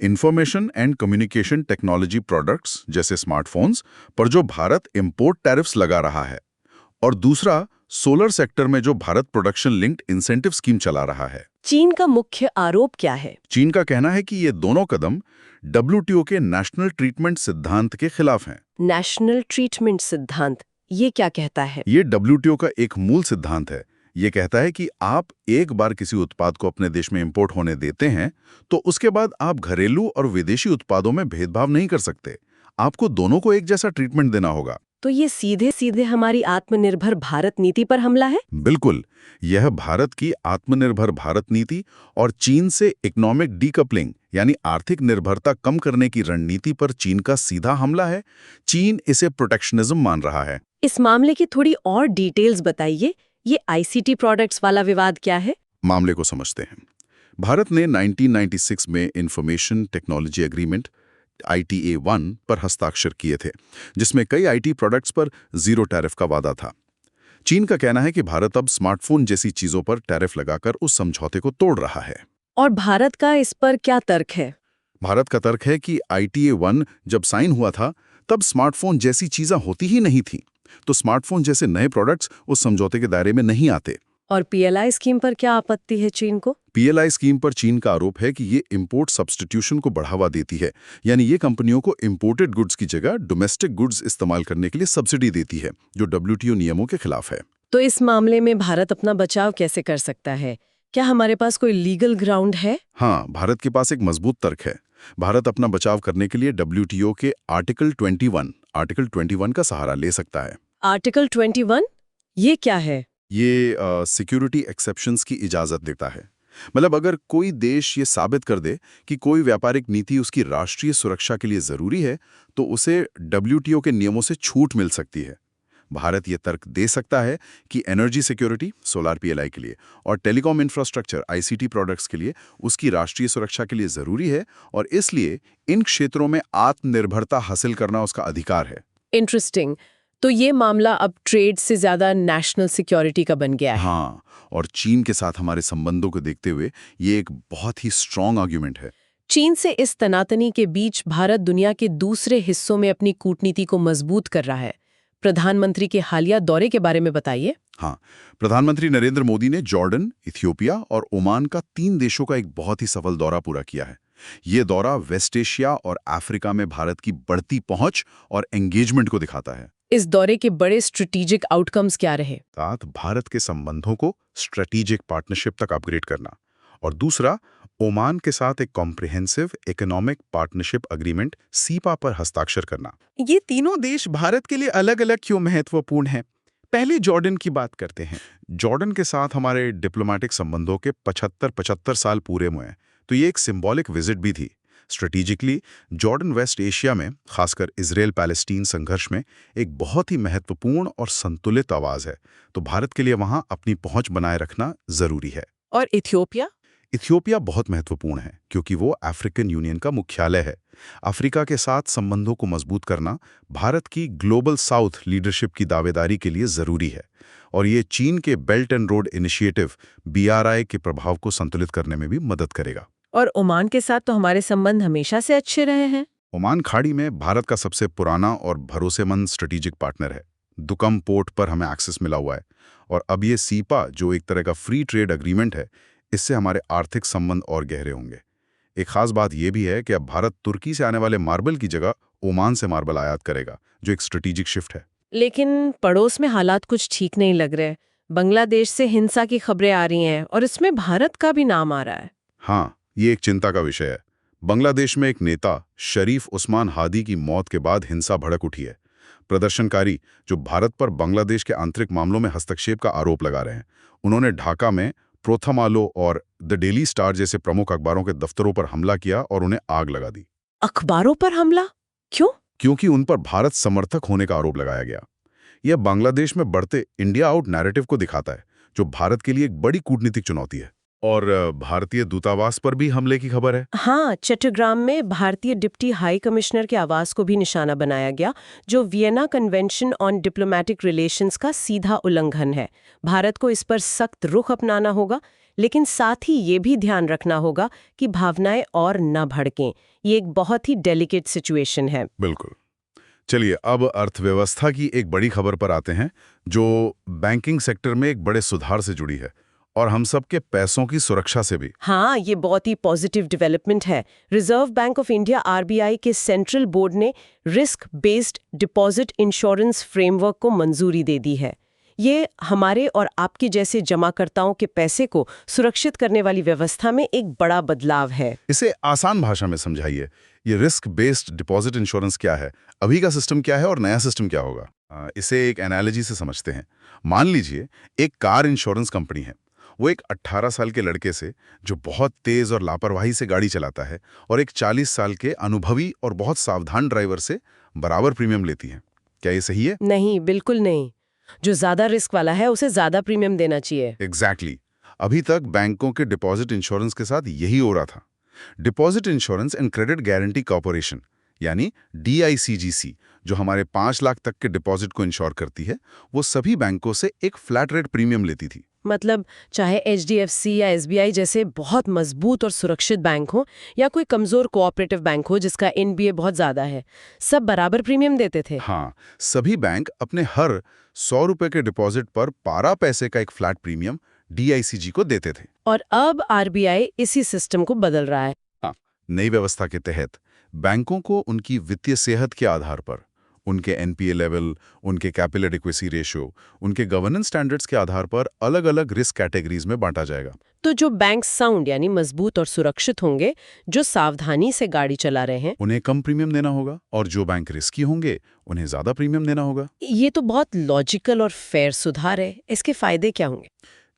information and communication technology products जैसे स्मार्टफोन्स पर जो भारत इंपोर्ट टैरिफ्स लगा रहा है, और दूसरा, सोलर सेक्टर में जो Bharat production linked incentive scheme चला रहा है। चीन का मुख्य आरोप क्या है? चीन का कहना है कि ये दोनों कदम WTO के नेशनल ट्रीटमेंट सिद्धांत के खिलाफ हैं। नेशनल ट्रीटमेंट सिद्धांत, ये क्या कहता है? ये WTO का एक मूल सिद्धांत है। ये कहता है कि आप एक बार किसी उत्पाद को अपने देश में इंपोर्ट होने देते हैं, तो उसके बाद आप घरेलू और विदेशी उत्पादों में भेदभाव नहीं कर सकते। आपको दोनों को एक जैसा ट्रीटमेंट देना होगा। तो ये सीधे सीधे हमारी आत्मनिर्भर भारत नीति पर हमला है? बिल्कुल, यह भारत की आत्मनिर्भर भारत नीति और चीन से इकोनॉमिक डीकपलिंग यानी आर्थिक निर्भरता कम करने की रणनीति पर चीन का सीधा हमला है। चीन इसे प्रोटेक्शनिज्म मान रहा है। इस मामले की थोड़ी और डिटेल्स बताइए। ये ICT प्रोडक्ट्स वाला विवाद क्या है? मामले को समझते हैं। भारत ने 1996 में इंफॉर्मेशन टेक्नोलॉजी एग्रीमेंट ITA-1 पर हस्ताक्षर किए थे, जिसमें कई IT प्रोडक्ट्स पर जीरो टैरिफ का वादा था। चीन का कहना है कि भारत अब स्मार्टफोन जैसी चीजों पर टैरिफ लगाकर उस समझौते को तोड़ रहा है। और भारत का इस पर क्या तर्क है? भारत का तर्क है कि ITA-1 जब साइन हुआ था, तब स्मार्टफोन जैसी चीजें होती ही नहीं थी, तो स्मार्टफोन जैसे नए प्रोडक्ट्स उस समझौते के दायरे में नहीं आते। और PLI स्कीम पर क्या आपत्ति है चीन को? PLI स्कीम पर चीन का आरोप है कि ये इंपोर्ट सब्स्टिट्यूशन को बढ़ावा देती है, यानी ये कंपनियों को इंपोर्टेड गुड्स की जगह डोमेस्टिक गुड्स इस्तेमाल करने के लिए सब्सिडी देती है, जो WTO नियमों के खिलाफ है। तो इस मामले में भारत अपना बचाव कैसे कर सकता है? क्या हमारे पास कोई लीगल ग्राउंड है? हाँ, भारत के पास एक मजबूत तर्क है। भारत अपना बचाव करने के लिए WTO के आर्टिकल 21 का सहारा ले सकता है। आर्टिकल 21? ये क्या है? ये सिक्योरिटी एक्सेप्शंस की इजाज़त देता है। मतलब अगर कोई देश ये साबित कर दे कि कोई व्यापारिक नीति उसकी राष्ट्रीय सुरक्षा के लिए ज़रूरी है, तो उसे WTO के नियमों से छूट मिल सकती है। भारत ये तर्क दे सकता है कि एनर्जी सिक्योरिटी, सोलार PLI के लिए, और टेलीकॉम इंफ्रास्ट्रक्चर ICT प्रोडक्ट्स के लिए उसकी राष्ट्रीय सुरक्षा के लिए ज़रूरी है, और इसलिए इन क्षेत्रों में आत्मनिर्भरता हासिल करना उसका अधिकार है। इंटरेस्टिंग। तो ये मामला अब ट्रेड से ज्यादा नेशनल सिक्योरिटी का बन गया है। हाँ, और चीन के साथ हमारे संबंधों को देखते हुए ये एक बहुत ही स्ट्रॉन्ग आर्ग्यूमेंट है। चीन से इस तनातनी के बीच भारत दुनिया के दूसरे हिस्सों में अपनी कूटनीति को मजबूत कर रहा है। प्रधानमंत्री के हालिया दौरे के बारे में बताइए। हाँ, प्रधानमंत्री नरेंद्र मोदी ने जॉर्डन, इथियोपिया और ओमान का 3 देशों का एक बहुत ही सफल दौरा पूरा किया है। ये दौरा वेस्ट एशिया और अफ्रीका में भारत की बढ़ती पहुंच और एंगेजमेंट को दिखाता है। इस दौरे के बड़े स्ट्रेटेजिक आउटकम्स क्या रहे? साथ भारत के संबंधों को स्ट्रेटेजिक पार्टनरशिप तक अपग्रेड करना, और दूसरा ओमान के साथ एक comprehensive economic partnership agreement cepa पर हस्ताक्षर करना। ये तीनों देश भारत के लिए अलग अलग क्यों महत्वपूर्ण हैं? पहले जॉर्डन की बात करते हैं। जॉर्डन के साथ हमारे डिप्लोमेटिक संबंधों के 75 साल पूरे हुए हैं, तो ये एक सिंबॉलिक विजिट भी थी। स्ट्रेटेजिकली जॉर्डन वेस्ट एशिया में, खासकर इजराइल पैलेस्टीन संघर्ष में, एक बहुत ही महत्वपूर्ण और संतुलित आवाज है, तो भारत के लिए वहां अपनी पहुंच बनाए रखना जरूरी है। और इथियोपिया? इथियोपिया बहुत महत्वपूर्ण है क्योंकि वो अफ्रीकन यूनियन का मुख्यालय है। अफ्रीका के साथ संबंधों को मजबूत करना भारत की ग्लोबल साउथ लीडरशिप की दावेदारी के लिए जरूरी है, और ये चीन के belt and road initiative BRI के प्रभाव को संतुलित करने में भी मदद करेगा। और ओमान के साथ तो हमारे संबंध हमेशा से अच्छे रहे हैं। ओमान खाड़ी में भारत का सबसे पुराना और भरोसेमंद स्ट्रेटेजिक पार्टनर है। दुकम पोर्ट पर हमें एक्सेस मिला हुआ है, और अब ये सीपा, जो एक तरह का फ्री ट्रेड एग्रीमेंट है, इससे हमारे आर्थिक संबंध और गहरे होंगे। एक खास बात यह भी है कि अब भारत तुर्की से आने वाले मार्बल की जगह ओमान से मार्बल आयात करेगा, जो एक स्ट्रेटेजिक शिफ्ट है। लेकिन पड़ोस में हालात कुछ ठीक नहीं लग रहे। बांग्लादेश से हिंसा की खबरें आ रही हैं और इसमें भारत का भी नाम आ रहा है। हाँ, ये एक चिंता का विषय है। बांग्लादेश में एक नेता शरीफ उस्मान हादी की मौत के बाद हिंसा भड़क उठी है। प्रदर्शनकारी जो भारत पर बांग्लादेश के आंतरिक मामलों में हस्तक्षेप का आरोप लगा रहे हैं, उन्होंने ढाका में प्रोथमालो और द डेली स्टार जैसे प्रमुख अखबारों के दफ्तरों पर हमला किया और उन्हें आग लगा दी। अखबारों पर हमला क्यों? क्योंकि उन पर भारत समर्थक होने का आरोप लगाया गया। यह बांग्लादेश में बढ़ते इंडिया आउट नैरेटिव को दिखाता है, जो भारत के लिए एक बड़ी कूटनीतिक चुनौती है। और भारतीय दूतावास पर भी हमले की खबर है। हाँ, चट्टग्राम में भारतीय डिप्टी हाई कमिश्नर के आवास को भी निशाना बनाया गया, जो Vienna convention on diplomatic relations का सीधा उल्लंघन है। भारत को इस पर सख्त रुख अपनाना होगा, लेकिन साथ ही ये भी ध्यान रखना होगा कि भावनाएं और न भड़कें। ये एक बहुत ही डेलिकेट सिचुएशन है। बिल्कुल। चलिए, अब अर्थव्यवस्था की एक बड़ी खबर पर आते हैं, जो बैंकिंग सेक्टर में एक बड़े सुधार से जुड़ी है, और हम सबके पैसों की सुरक्षा से भी। हाँ, ये बहुत ही पॉजिटिव डेवलपमेंट है। Reserve bank of India RBI के सेंट्रल बोर्ड ने risk based deposit insurance framework को मंजूरी दे दी है। ये हमारे और आपके जैसे जमाकर्ताओं के पैसे को सुरक्षित करने वाली व्यवस्था में एक बड़ा बदलाव है। इसे आसान भाषा में समझाइए, ये रिस्क बेस्ड डिपॉजिट इंश्योरेंस क्या है, अभी का सिस्टम क्या है और नया सिस्टम क्या होगा। इसे एक एनालॉजी से समझते हैं। मान लीजिए एक कार इंश्योरेंस कंपनी है। वो एक 18 साल के लड़के से, जो बहुत तेज और लापरवाही से गाड़ी चलाता है, और एक 40 साल के अनुभवी और बहुत सावधान ड्राइवर से बराबर प्रीमियम लेती है। क्या ये सही है? नहीं, बिल्कुल नहीं। जो ज्यादा रिस्क वाला है उसे ज्यादा प्रीमियम देना चाहिए। एग्जैक्टली। अभी तक बैंकों के डिपॉजिट इंश्योरेंस के साथ यही हो रहा था। Deposit insurance and credit guarantee corporation यानी DICGC, जो हमारे 5 लाख तक के डिपॉजिट को इंश्योर करती है, वो सभी बैंकों से एक फ्लैट रेट प्रीमियम लेती थी। मतलब चाहे HDFC या SBI जैसे बहुत मजबूत और सुरक्षित बैंक हो, या कोई कमजोर कोऑपरेटिव बैंक हो जिसका NBA बहुत ज्यादा है, सब बराबर प्रीमियम देते थे। हाँ, सभी बैंक अपने हर 100 रुपए के डिपॉजिट पर 12 पैसे का एक फ्लैट प्रीमियम DICG को देते थे। और अब RBI इसी सिस्टम को बदल रहा है। हाँ, नई व्यवस्था के तहत बैंकों को उनकी वित्तीय सेहत के आधार पर, उनके NPA लेवल, उनके कैपिटल एडिक्वेसी रेशियो, उनके गवर्नेंस स्टैंडर्ड्स के आधार पर अलग अलग रिस्क कैटेगरीज में बांटा जाएगा। तो जो बैंक साउंड यानी मजबूत और सुरक्षित होंगे, जो सावधानी से गाड़ी चला रहे हैं, उन्हें कम प्रीमियम देना होगा, और जो बैंक रिस्की होंगे उन्हें ज्यादा प्रीमियम देना होगा। ये तो बहुत लॉजिकल और फेयर सुधार है। इसके फायदे क्या होंगे?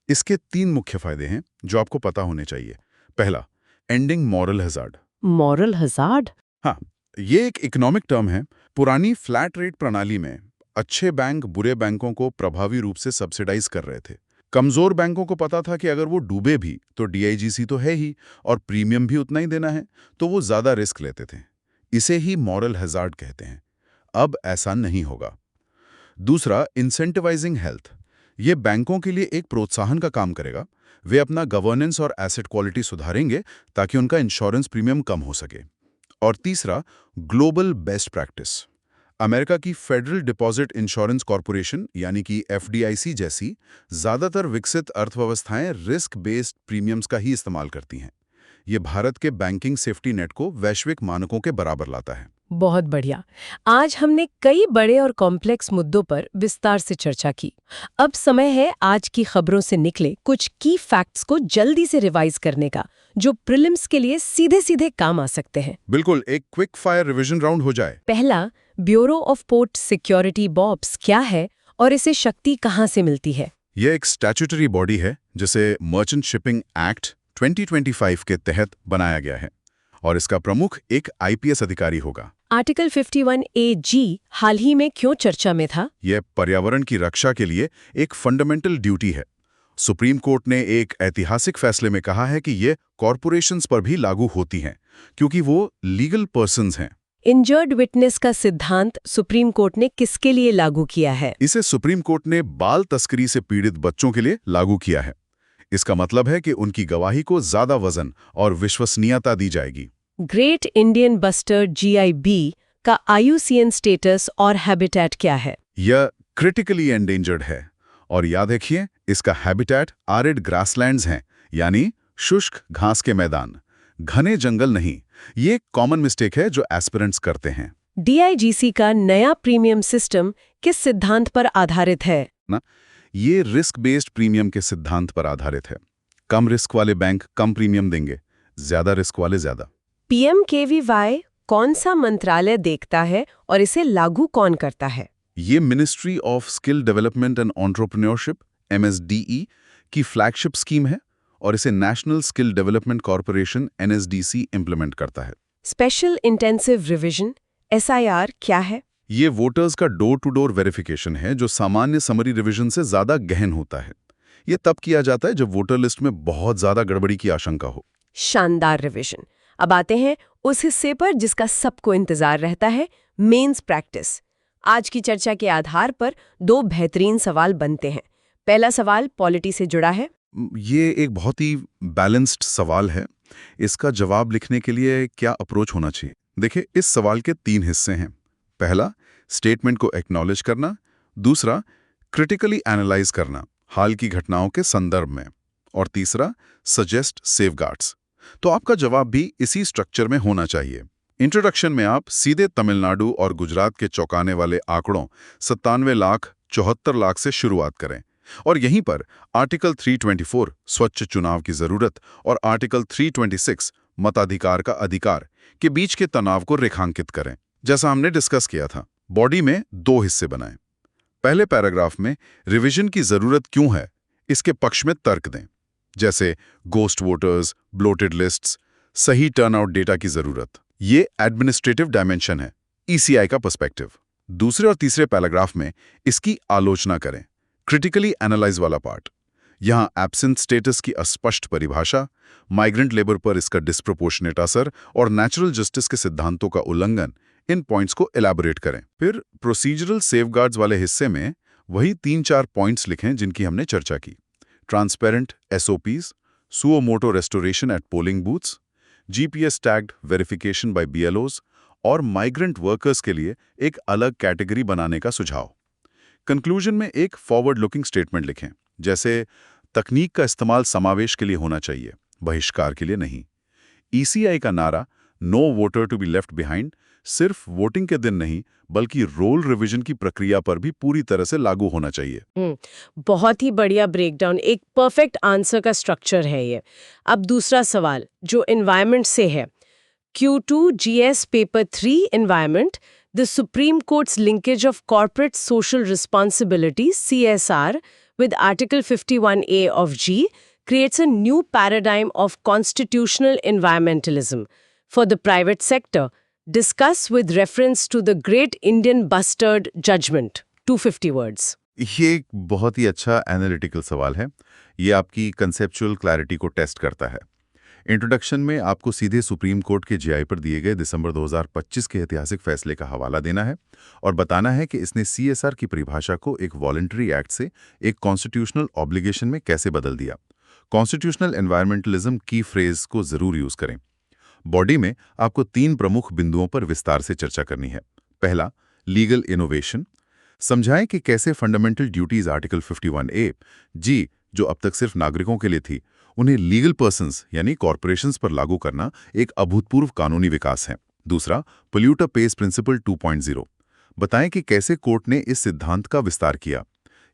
इसके 3 मुख्य फायदे हैं जो आपको पता होने चाहिए। पहला, ending moral hazard. Moral hazard? हाँ, ये एक इकोनॉमिक टर्म है। पुरानी फ्लैट रेट प्रणाली में अच्छे बैंक बुरे बैंकों को प्रभावी रूप से सब्सिडाइज कर रहे थे। कमजोर बैंकों को पता था कि अगर वो डूबे भी तो DIGC तो है ही, और प्रीमियम भी उतना ही देना है, तो वो ज्यादा रिस्क लेते थे। इसे ही मॉरल हजार्ड कहते हैं। अब ऐसा नहीं होगा। दूसरा, इंसेंटिवाइजिंग हेल्थ। ये बैंकों के लिए एक प्रोत्साहन का काम करेगा। वे अपना गवर्नेंस और एसेट क्वालिटी सुधारेंगे ताकि उनका इंश्योरेंस प्रीमियम कम हो सके। और तीसरा, ग्लोबल बेस्ट प्रैक्टिस। अमेरिका की फेडरल डिपॉजिट इंश्योरेंस कॉर्पोरेशन यानी कि FDIC जैसी ज्यादातर विकसित अर्थव्यवस्थाएं रिस्क बेस्ड प्रीमियम्स का ही इस्तेमाल करती हैं। ये भारत के बैंकिंग सेफ्टी नेट को वैश्विक मानकों के बराबर लाता है। बहुत बढ़िया। आज हमने कई बड़े और कॉम्प्लेक्स मुद्दों पर विस्तार से चर्चा की। अब समय है आज की खबरों से निकले कुछ की फैक्ट्स को जल्दी से रिवाइज करने का, जो प्रीलिम्स के लिए सीधे सीधे काम आ सकते हैं। बिल्कुल, एक क्विक फायर रिवीजन राउंड हो जाए। पहला, bureau of port security bobs क्या है और इसे शक्ति कहाँ से मिलती है? यह एक स्टैट्यूटरी बॉडी है जिसे मर्चेंट शिपिंग एक्ट 2025 के तहत बनाया गया है और इसका प्रमुख एक आईपीएस अधिकारी होगा। आर्टिकल 51AG हाल ही में क्यों चर्चा में था? यह पर्यावरण की रक्षा के लिए एक फंडामेंटल ड्यूटी है। सुप्रीम कोर्ट ने एक ऐतिहासिक फैसले में कहा है कि ये कॉरपोरेशंस पर भी लागू होती हैं क्योंकि वो लीगल पर्सन्स हैं। इंजर्ड विटनेस का सिद्धांत सुप्रीम कोर्ट ने किसके लिए लागू किया है? इसे सुप्रीम कोर्ट ने बाल तस्करी से पीड़ित बच्चों के लिए लागू किया है। इसका मतलब है कि उनकी गवाही को ज्यादा वजन और विश्वसनीयता दी जाएगी। ग्रेट इंडियन बस्टर्ड GIB का IUCN स्टेटस और हैबिटेट क्या है? यह क्रिटिकली एंडेंजर्ड है और याद रखिए इसका हैबिटेट आरिड ग्रासलैंड्स हैं, यानी शुष्क घास के मैदान, घने जंगल नहीं। ये एक कॉमन मिस्टेक है जो एस्पिरेंट्स करते हैं। DIGC का नया प्रीमियम सिस्टम किस सिद्धांत पर आधारित है? ये रिस्क बेस्ड प्रीमियम के सिद्धांत पर आधारित है। कम रिस्क वाले बैंक कम प्रीमियम देंगे, ज्यादा रिस्क वाले ज्यादा। PMKVY कौन सा मंत्रालय देखता है और इसे लागू कौन करता है? ये ministry of skill development and entrepreneurship MSDE की फ्लैगशिप स्कीम है और इसे national skill development corporation NSDC implement करता है। स्पेशल इंटेंसिव रिवीजन SIR क्या है? ये वोटर्स का डोर टू डोर वेरिफिकेशन है जो सामान्य समरी रिवीजन से ज्यादा गहन होता है। ये तब किया जाता है जब वोटर लिस्ट में बहुत ज्यादा गड़बड़ी की आशंका हो। शानदार रिवीजन। अब आते हैं उस हिस्से पर जिसका सबको इंतजार रहता है, मेंस प्रैक्टिस। आज की चर्चा के आधार पर दो बेहतरीन सवाल बनते हैं। पहला सवाल पॉलिटी से जुड़ा है। ये एक बहुत ही बैलेंस्ड सवाल है। इसका जवाब लिखने के लिए क्या अप्रोच होना चाहिए? देखिए, इस सवाल के 3 हिस्से हैं। पहला, स्टेटमेंट को एक्नॉलेज करना। दूसरा, क्रिटिकली एनालाइज करना हाल की घटनाओं के संदर्भ में। और तीसरा, सजेस्ट सेफगार्ड्स। तो आपका जवाब भी इसी स्ट्रक्चर में होना चाहिए। इंट्रोडक्शन में आप सीधे तमिलनाडु और गुजरात के चौंकाने वाले आंकड़ों 97 लाख 74 लाख से शुरुआत करें और यहीं पर आर्टिकल 324 स्वच्छ चुनाव की जरूरत और आर्टिकल 326 मताधिकार का अधिकार के बीच के तनाव को रेखांकित करें। जैसा हमने डिस्कस किया था, बॉडी में 2 हिस्से बनाएं। पहले पैराग्राफ में रिवीजन की जरूरत क्यों है इसके पक्ष में तर्क दें, जैसे गोस्ट वोटर्स, ब्लोटेड लिस्ट्स, सही टर्नआउट डेटा की जरूरत। ये एडमिनिस्ट्रेटिव डायमेंशन है, ECI का पर्सपेक्टिव। दूसरे और तीसरे पैराग्राफ में इसकी आलोचना करें, क्रिटिकली एनालाइज वाला पार्ट। यहां एब्सेंट स्टेटस की अस्पष्ट परिभाषा, माइग्रेंट लेबर पर इसका डिस्प्रोपोर्शनेट असर और नेचुरल जस्टिस के सिद्धांतों का उल्लंघन, इन पॉइंट्स को एलैबोरेट करें। फिर प्रोसीजरल सेफगार्ड्स वाले हिस्से में वही 3-4 पॉइंट्स लिखें जिनकी हमने चर्चा की। Transparent SOPs, suo motu restoration at polling booths, GPS tagged verification by BLOs और माइग्रेंट वर्कर्स के लिए एक अलग कैटेगरी बनाने का सुझाव। कंक्लूजन में एक फॉरवर्ड लुकिंग स्टेटमेंट लिखें, जैसे तकनीक का इस्तेमाल समावेश के लिए होना चाहिए, बहिष्कार के लिए नहीं। ECI का नारा no voter to be left behind सिर्फ वोटिंग के दिन नहीं बल्कि रोल रिवीजन की प्रक्रिया पर भी पूरी तरह से लागू होना चाहिए। बहुत ही बढ़िया ब्रेकडाउन, एक परफेक्ट आंसर का स्ट्रक्चर है ये। अब दूसरा सवाल जो एनवायरनमेंट से है, Q2 GS paper 3 environment, the supreme courts linkage of corporate social responsibility CSR with Article 51A of G creates a new paradigm of constitutional environmentalism for the private sector. Discuss with reference to the Great Indian Bustard Judgment, 250 words. ये एक बहुत ही अच्छा analytical सवाल है। ये आपकी conceptual clarity को test करता है। इंट्रोडक्शन में आपको सीधे सुप्रीम कोर्ट के GI पर दिए गए दिसंबर 2025 के ऐतिहासिक फैसले का हवाला देना है और बताना है कि इसने CSR की परिभाषा को एक वॉलंटरी एक्ट से एक कॉन्स्टिट्यूशनल ऑब्लिगेशन में कैसे बदल दिया। कॉन्स्टिट्यूशनल एनवायरमेंटलिज्म की फ्रेज को जरूर यूज करें। बॉडी में आपको 3 प्रमुख बिंदुओं पर विस्तार से चर्चा करनी है। पहला, लीगल इनोवेशन। समझाएं कि कैसे फंडामेंटल ड्यूटीज आर्टिकल 51A जी जो अब तक सिर्फ नागरिकों के लिए थी, उन्हें लीगल पर्सन्स यानी कॉरपोरेशंस पर लागू करना एक अभूतपूर्व कानूनी विकास है। दूसरा, पोल्यूटर पेज प्रिंसिपल 2.0। बताएं कि कैसे कोर्ट ने इस सिद्धांत का विस्तार किया।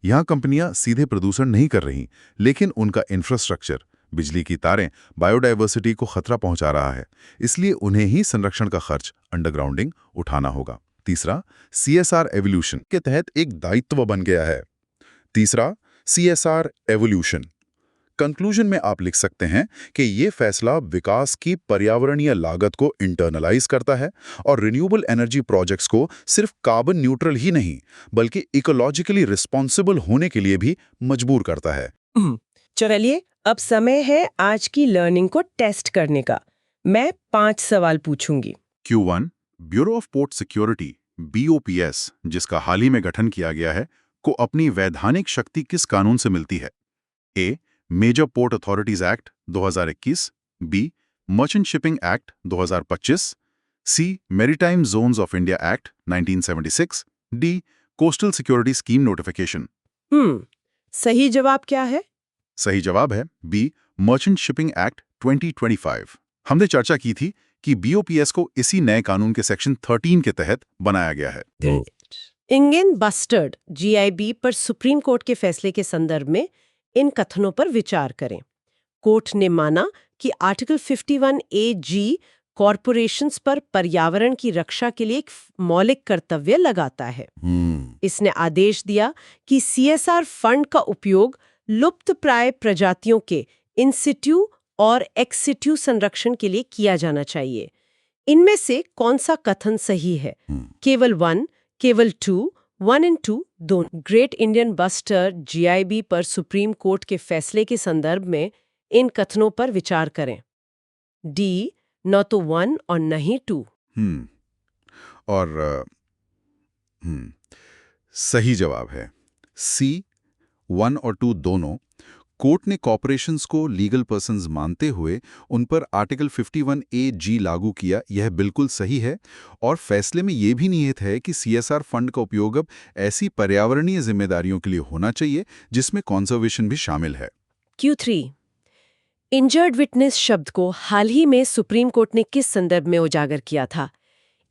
यहाँ कंपनियां सीधे प्रदूषण नहीं कर रही, लेकिन उनका इंफ्रास्ट्रक्चर, बिजली की तारें, बायोडायवर्सिटी को खतरा पहुंचा रहा है, इसलिए उन्हें ही संरक्षण का खर्च, अंडरग्राउंडिंग, उठाना होगा। तीसरा, CSR एवोल्यूशन के तहत एक दायित्व बन गया है। तीसरा, CSR एवोल्यूशन। कंक्लूजन में आप लिख सकते हैं कि ये फैसला विकास की पर्यावरणीय लागत को इंटरनलाइज करता है और रिन्यूएबल एनर्जी प्रोजेक्ट्स को सिर्फ कार्बन न्यूट्रल ही नहीं, बल्कि इकोलॉजिकली रिस्पॉन्सिबल होने के लिए भी मजबूर करता है। चलिए, अब समय है आज की लर्निंग को टेस्ट करने का। मैं 5 सवाल पूछूंगी। Q1, bureau of port security BOPS, जिसका हाल ही में गठन किया गया है, को अपनी वैधानिक शक्ति किस कानून से मिलती है? A, major port authorities act 2021, B, merchant shipping act 2025, C, maritime zones of India act 1976, D, coastal security scheme notification. सही जवाब क्या है? सही जवाब है B, मर्चेंट शिपिंग एक्ट 2025। हमने चर्चा की थी कि BOPS को इसी नए कानून के सेक्शन 13 के तहत बनाया गया है। इंडियन बस्टर्ड GIB पर सुप्रीम कोर्ट के फैसले के संदर्भ में इन कथनों पर विचार करें। कोर्ट ने माना कि आर्टिकल 51AG कॉरपोरेशंस पर पर्यावरण की रक्षा के लिए एक मौलिक कर्तव्य लगाता है। इसने आदेश दिया कि CSR फंड का उपयोग लुप्तप्राय प्रजातियों के इन सिट्यू और एक्स सिट्यू संरक्षण के लिए किया जाना चाहिए। इनमें से कौन सा कथन सही है? केवल 1, केवल 2, 1 और 2 दोनों। ग्रेट इंडियन बस्टर्ड GIB पर सुप्रीम कोर्ट के फैसले के संदर्भ में इन कथनों पर विचार करें। D, न तो 1 और न ही 2। और सही जवाब है C, 1 और 2 दोनों। कोर्ट ने कॉर्पोरेशंस को लीगल पर्सन्स मानते हुए उन पर आर्टिकल 51AG लागू किया, यह बिल्कुल सही है। और फैसले में यह भी निहित है कि CSR फंड का उपयोग अब ऐसी पर्यावरणीय जिम्मेदारियों के लिए होना चाहिए जिसमें कंजर्वेशन भी शामिल है। Q3, इंजर्ड विटनेस शब्द को हाल ही में सुप्रीम कोर्ट ने किस संदर्भ में उजागर किया था?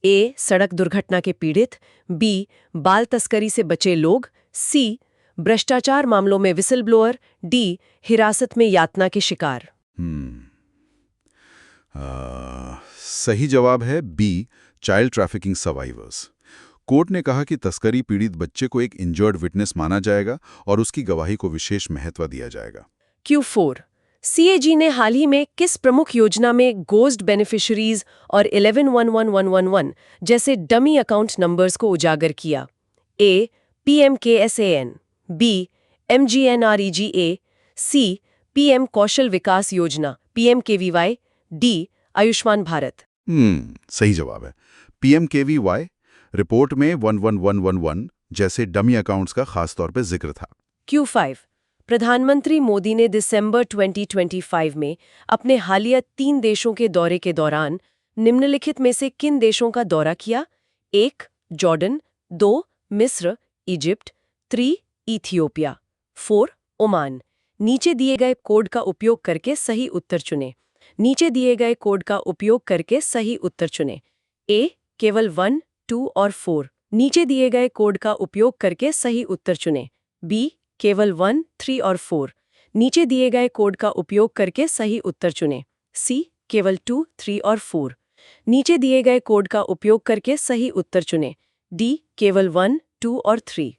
A, सड़क दुर्घटना के पीड़ित, B, बाल तस्करी से बचे लोग, C, भ्रष्टाचार मामलों में विसल ब्लोअर, D, हिरासत में यातना के शिकार। सही जवाब है B, child trafficking survivors. Court ने कहा कि तस्करी पीड़ित बच्चे को एक इंजर्ड विटनेस माना जाएगा और उसकी गवाही को विशेष महत्व दिया जाएगा। Q4, CAG ने हाल ही में किस प्रमुख योजना में गोस्ट बेनिफिशरीज और 111111 जैसे डमी अकाउंट नंबर्स को उजागर किया? A, PMKSAN, B, MGNREGA, C, PM कौशल विकास योजना PMKVY, D, आयुष्मान भारत। सही जवाब है PMKVY। रिपोर्ट में 11111 जैसे डमी अकाउंट्स का खास तौर पर जिक्र था। Q5, प्रधानमंत्री मोदी ने दिसंबर 2025 में अपने हालिया 3 देशों के दौरे के दौरान निम्नलिखित में से किन देशों का दौरा किया? 1, जॉर्डन, 2, मिस्र, इजिप्ट, 3, इथियोपिया, 4, ओमान। नीचे दिए गए कोड का उपयोग करके सही उत्तर चुनें। नीचे दिए गए कोड का उपयोग करके सही उत्तर चुनें। A, केवल 1, 2 और 4। नीचे दिए गए कोड का उपयोग करके सही उत्तर चुनें। B, केवल 1, 3 और 4। नीचे दिए गए कोड का उपयोग करके सही उत्तर चुनें। C, केवल 2, 3 और 4। नीचे दिए गए कोड का उपयोग करके सही उत्तर चुनें। D, केवल 1, 2 और 3।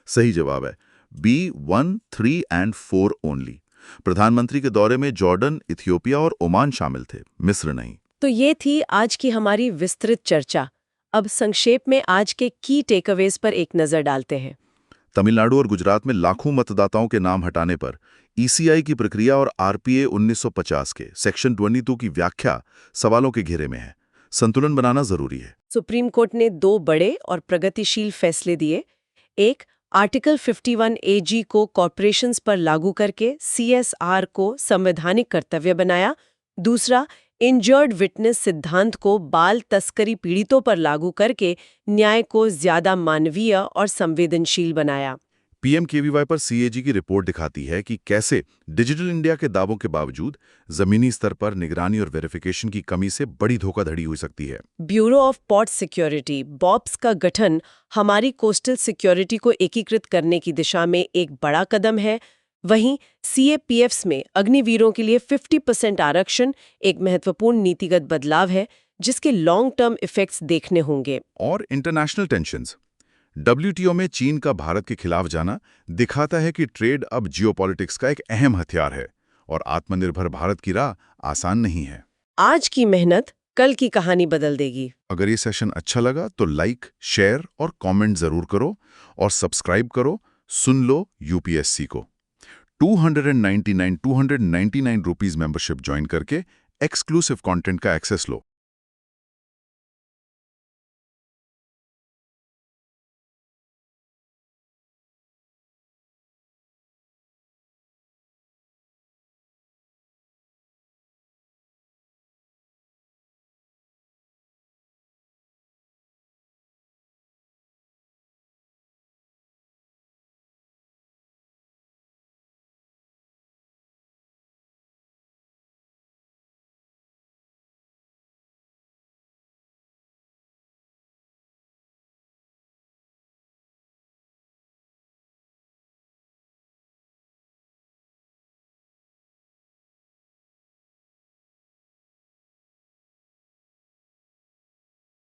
सही जवाब है B, 1, 3 and 4 ओनली। प्रधानमंत्री के दौरे में जॉर्डन, इथियोपिया और ओमान शामिल थे, मिस्र नहीं। तो ये थी आज की हमारी विस्तृत चर्चा। अब संक्षेप में आज के की टेकअवेज पर एक नजर डालते हैं। तमिलनाडु और गुजरात में लाखों मतदाताओं के नाम हटाने पर ECI की प्रक्रिया और RPA 1950 के सेक्शन 22 की व्याख्या सवालों के घेरे में है। संतुलन बनाना जरूरी है। सुप्रीम कोर्ट ने 2 बड़े और प्रगतिशील फैसले दिए। एक, आर्टिकल 51AG को कॉर्पोरेशंस पर लागू करके CSR को संवैधानिक कर्तव्य बनाया। दूसरा, इंजर्ड विटनेस सिद्धांत को बाल तस्करी पीड़ितों पर लागू करके न्याय को ज्यादा मानवीय और संवेदनशील बनाया। पीएमकेवीवाई पर सीएजी की रिपोर्ट दिखाती है कि कैसे डिजिटल इंडिया के दावों के बावजूद जमीनी स्तर पर निगरानी और वेरिफिकेशन की कमी से बड़ी धोखाधड़ी हो सकती है। ब्यूरो ऑफ पोर्ट सिक्योरिटी बॉप्स का गठन हमारी कोस्टल सिक्योरिटी को एकीकृत करने की दिशा में एक बड़ा कदम है। वहीं सीएपीएफ्स में अग्निवीरों के लिए 50% आरक्षण एक महत्वपूर्ण नीतिगत बदलाव है जिसके लॉन्ग टर्म इफेक्ट्स देखने होंगे। और इंटरनेशनल टेंशन्स। डब्ल्यूटीओ में चीन का भारत के खिलाफ जाना दिखाता है कि ट्रेड अब जियोपॉलिटिक्स का एक अहम हथियार है और आत्मनिर्भर भारत की राह आसान नहीं है। आज की मेहनत कल की कहानी बदल देगी। अगर ये सेशन अच्छा लगा तो लाइक, शेयर और कमेंट जरूर करो और सब्सक्राइब करो। सुन लो यूपीएससी को। 299 रुपीस मेंबरशिप ज्वाइन करके एक्सक्लूसिव कंटेंट का एक्सेस लो।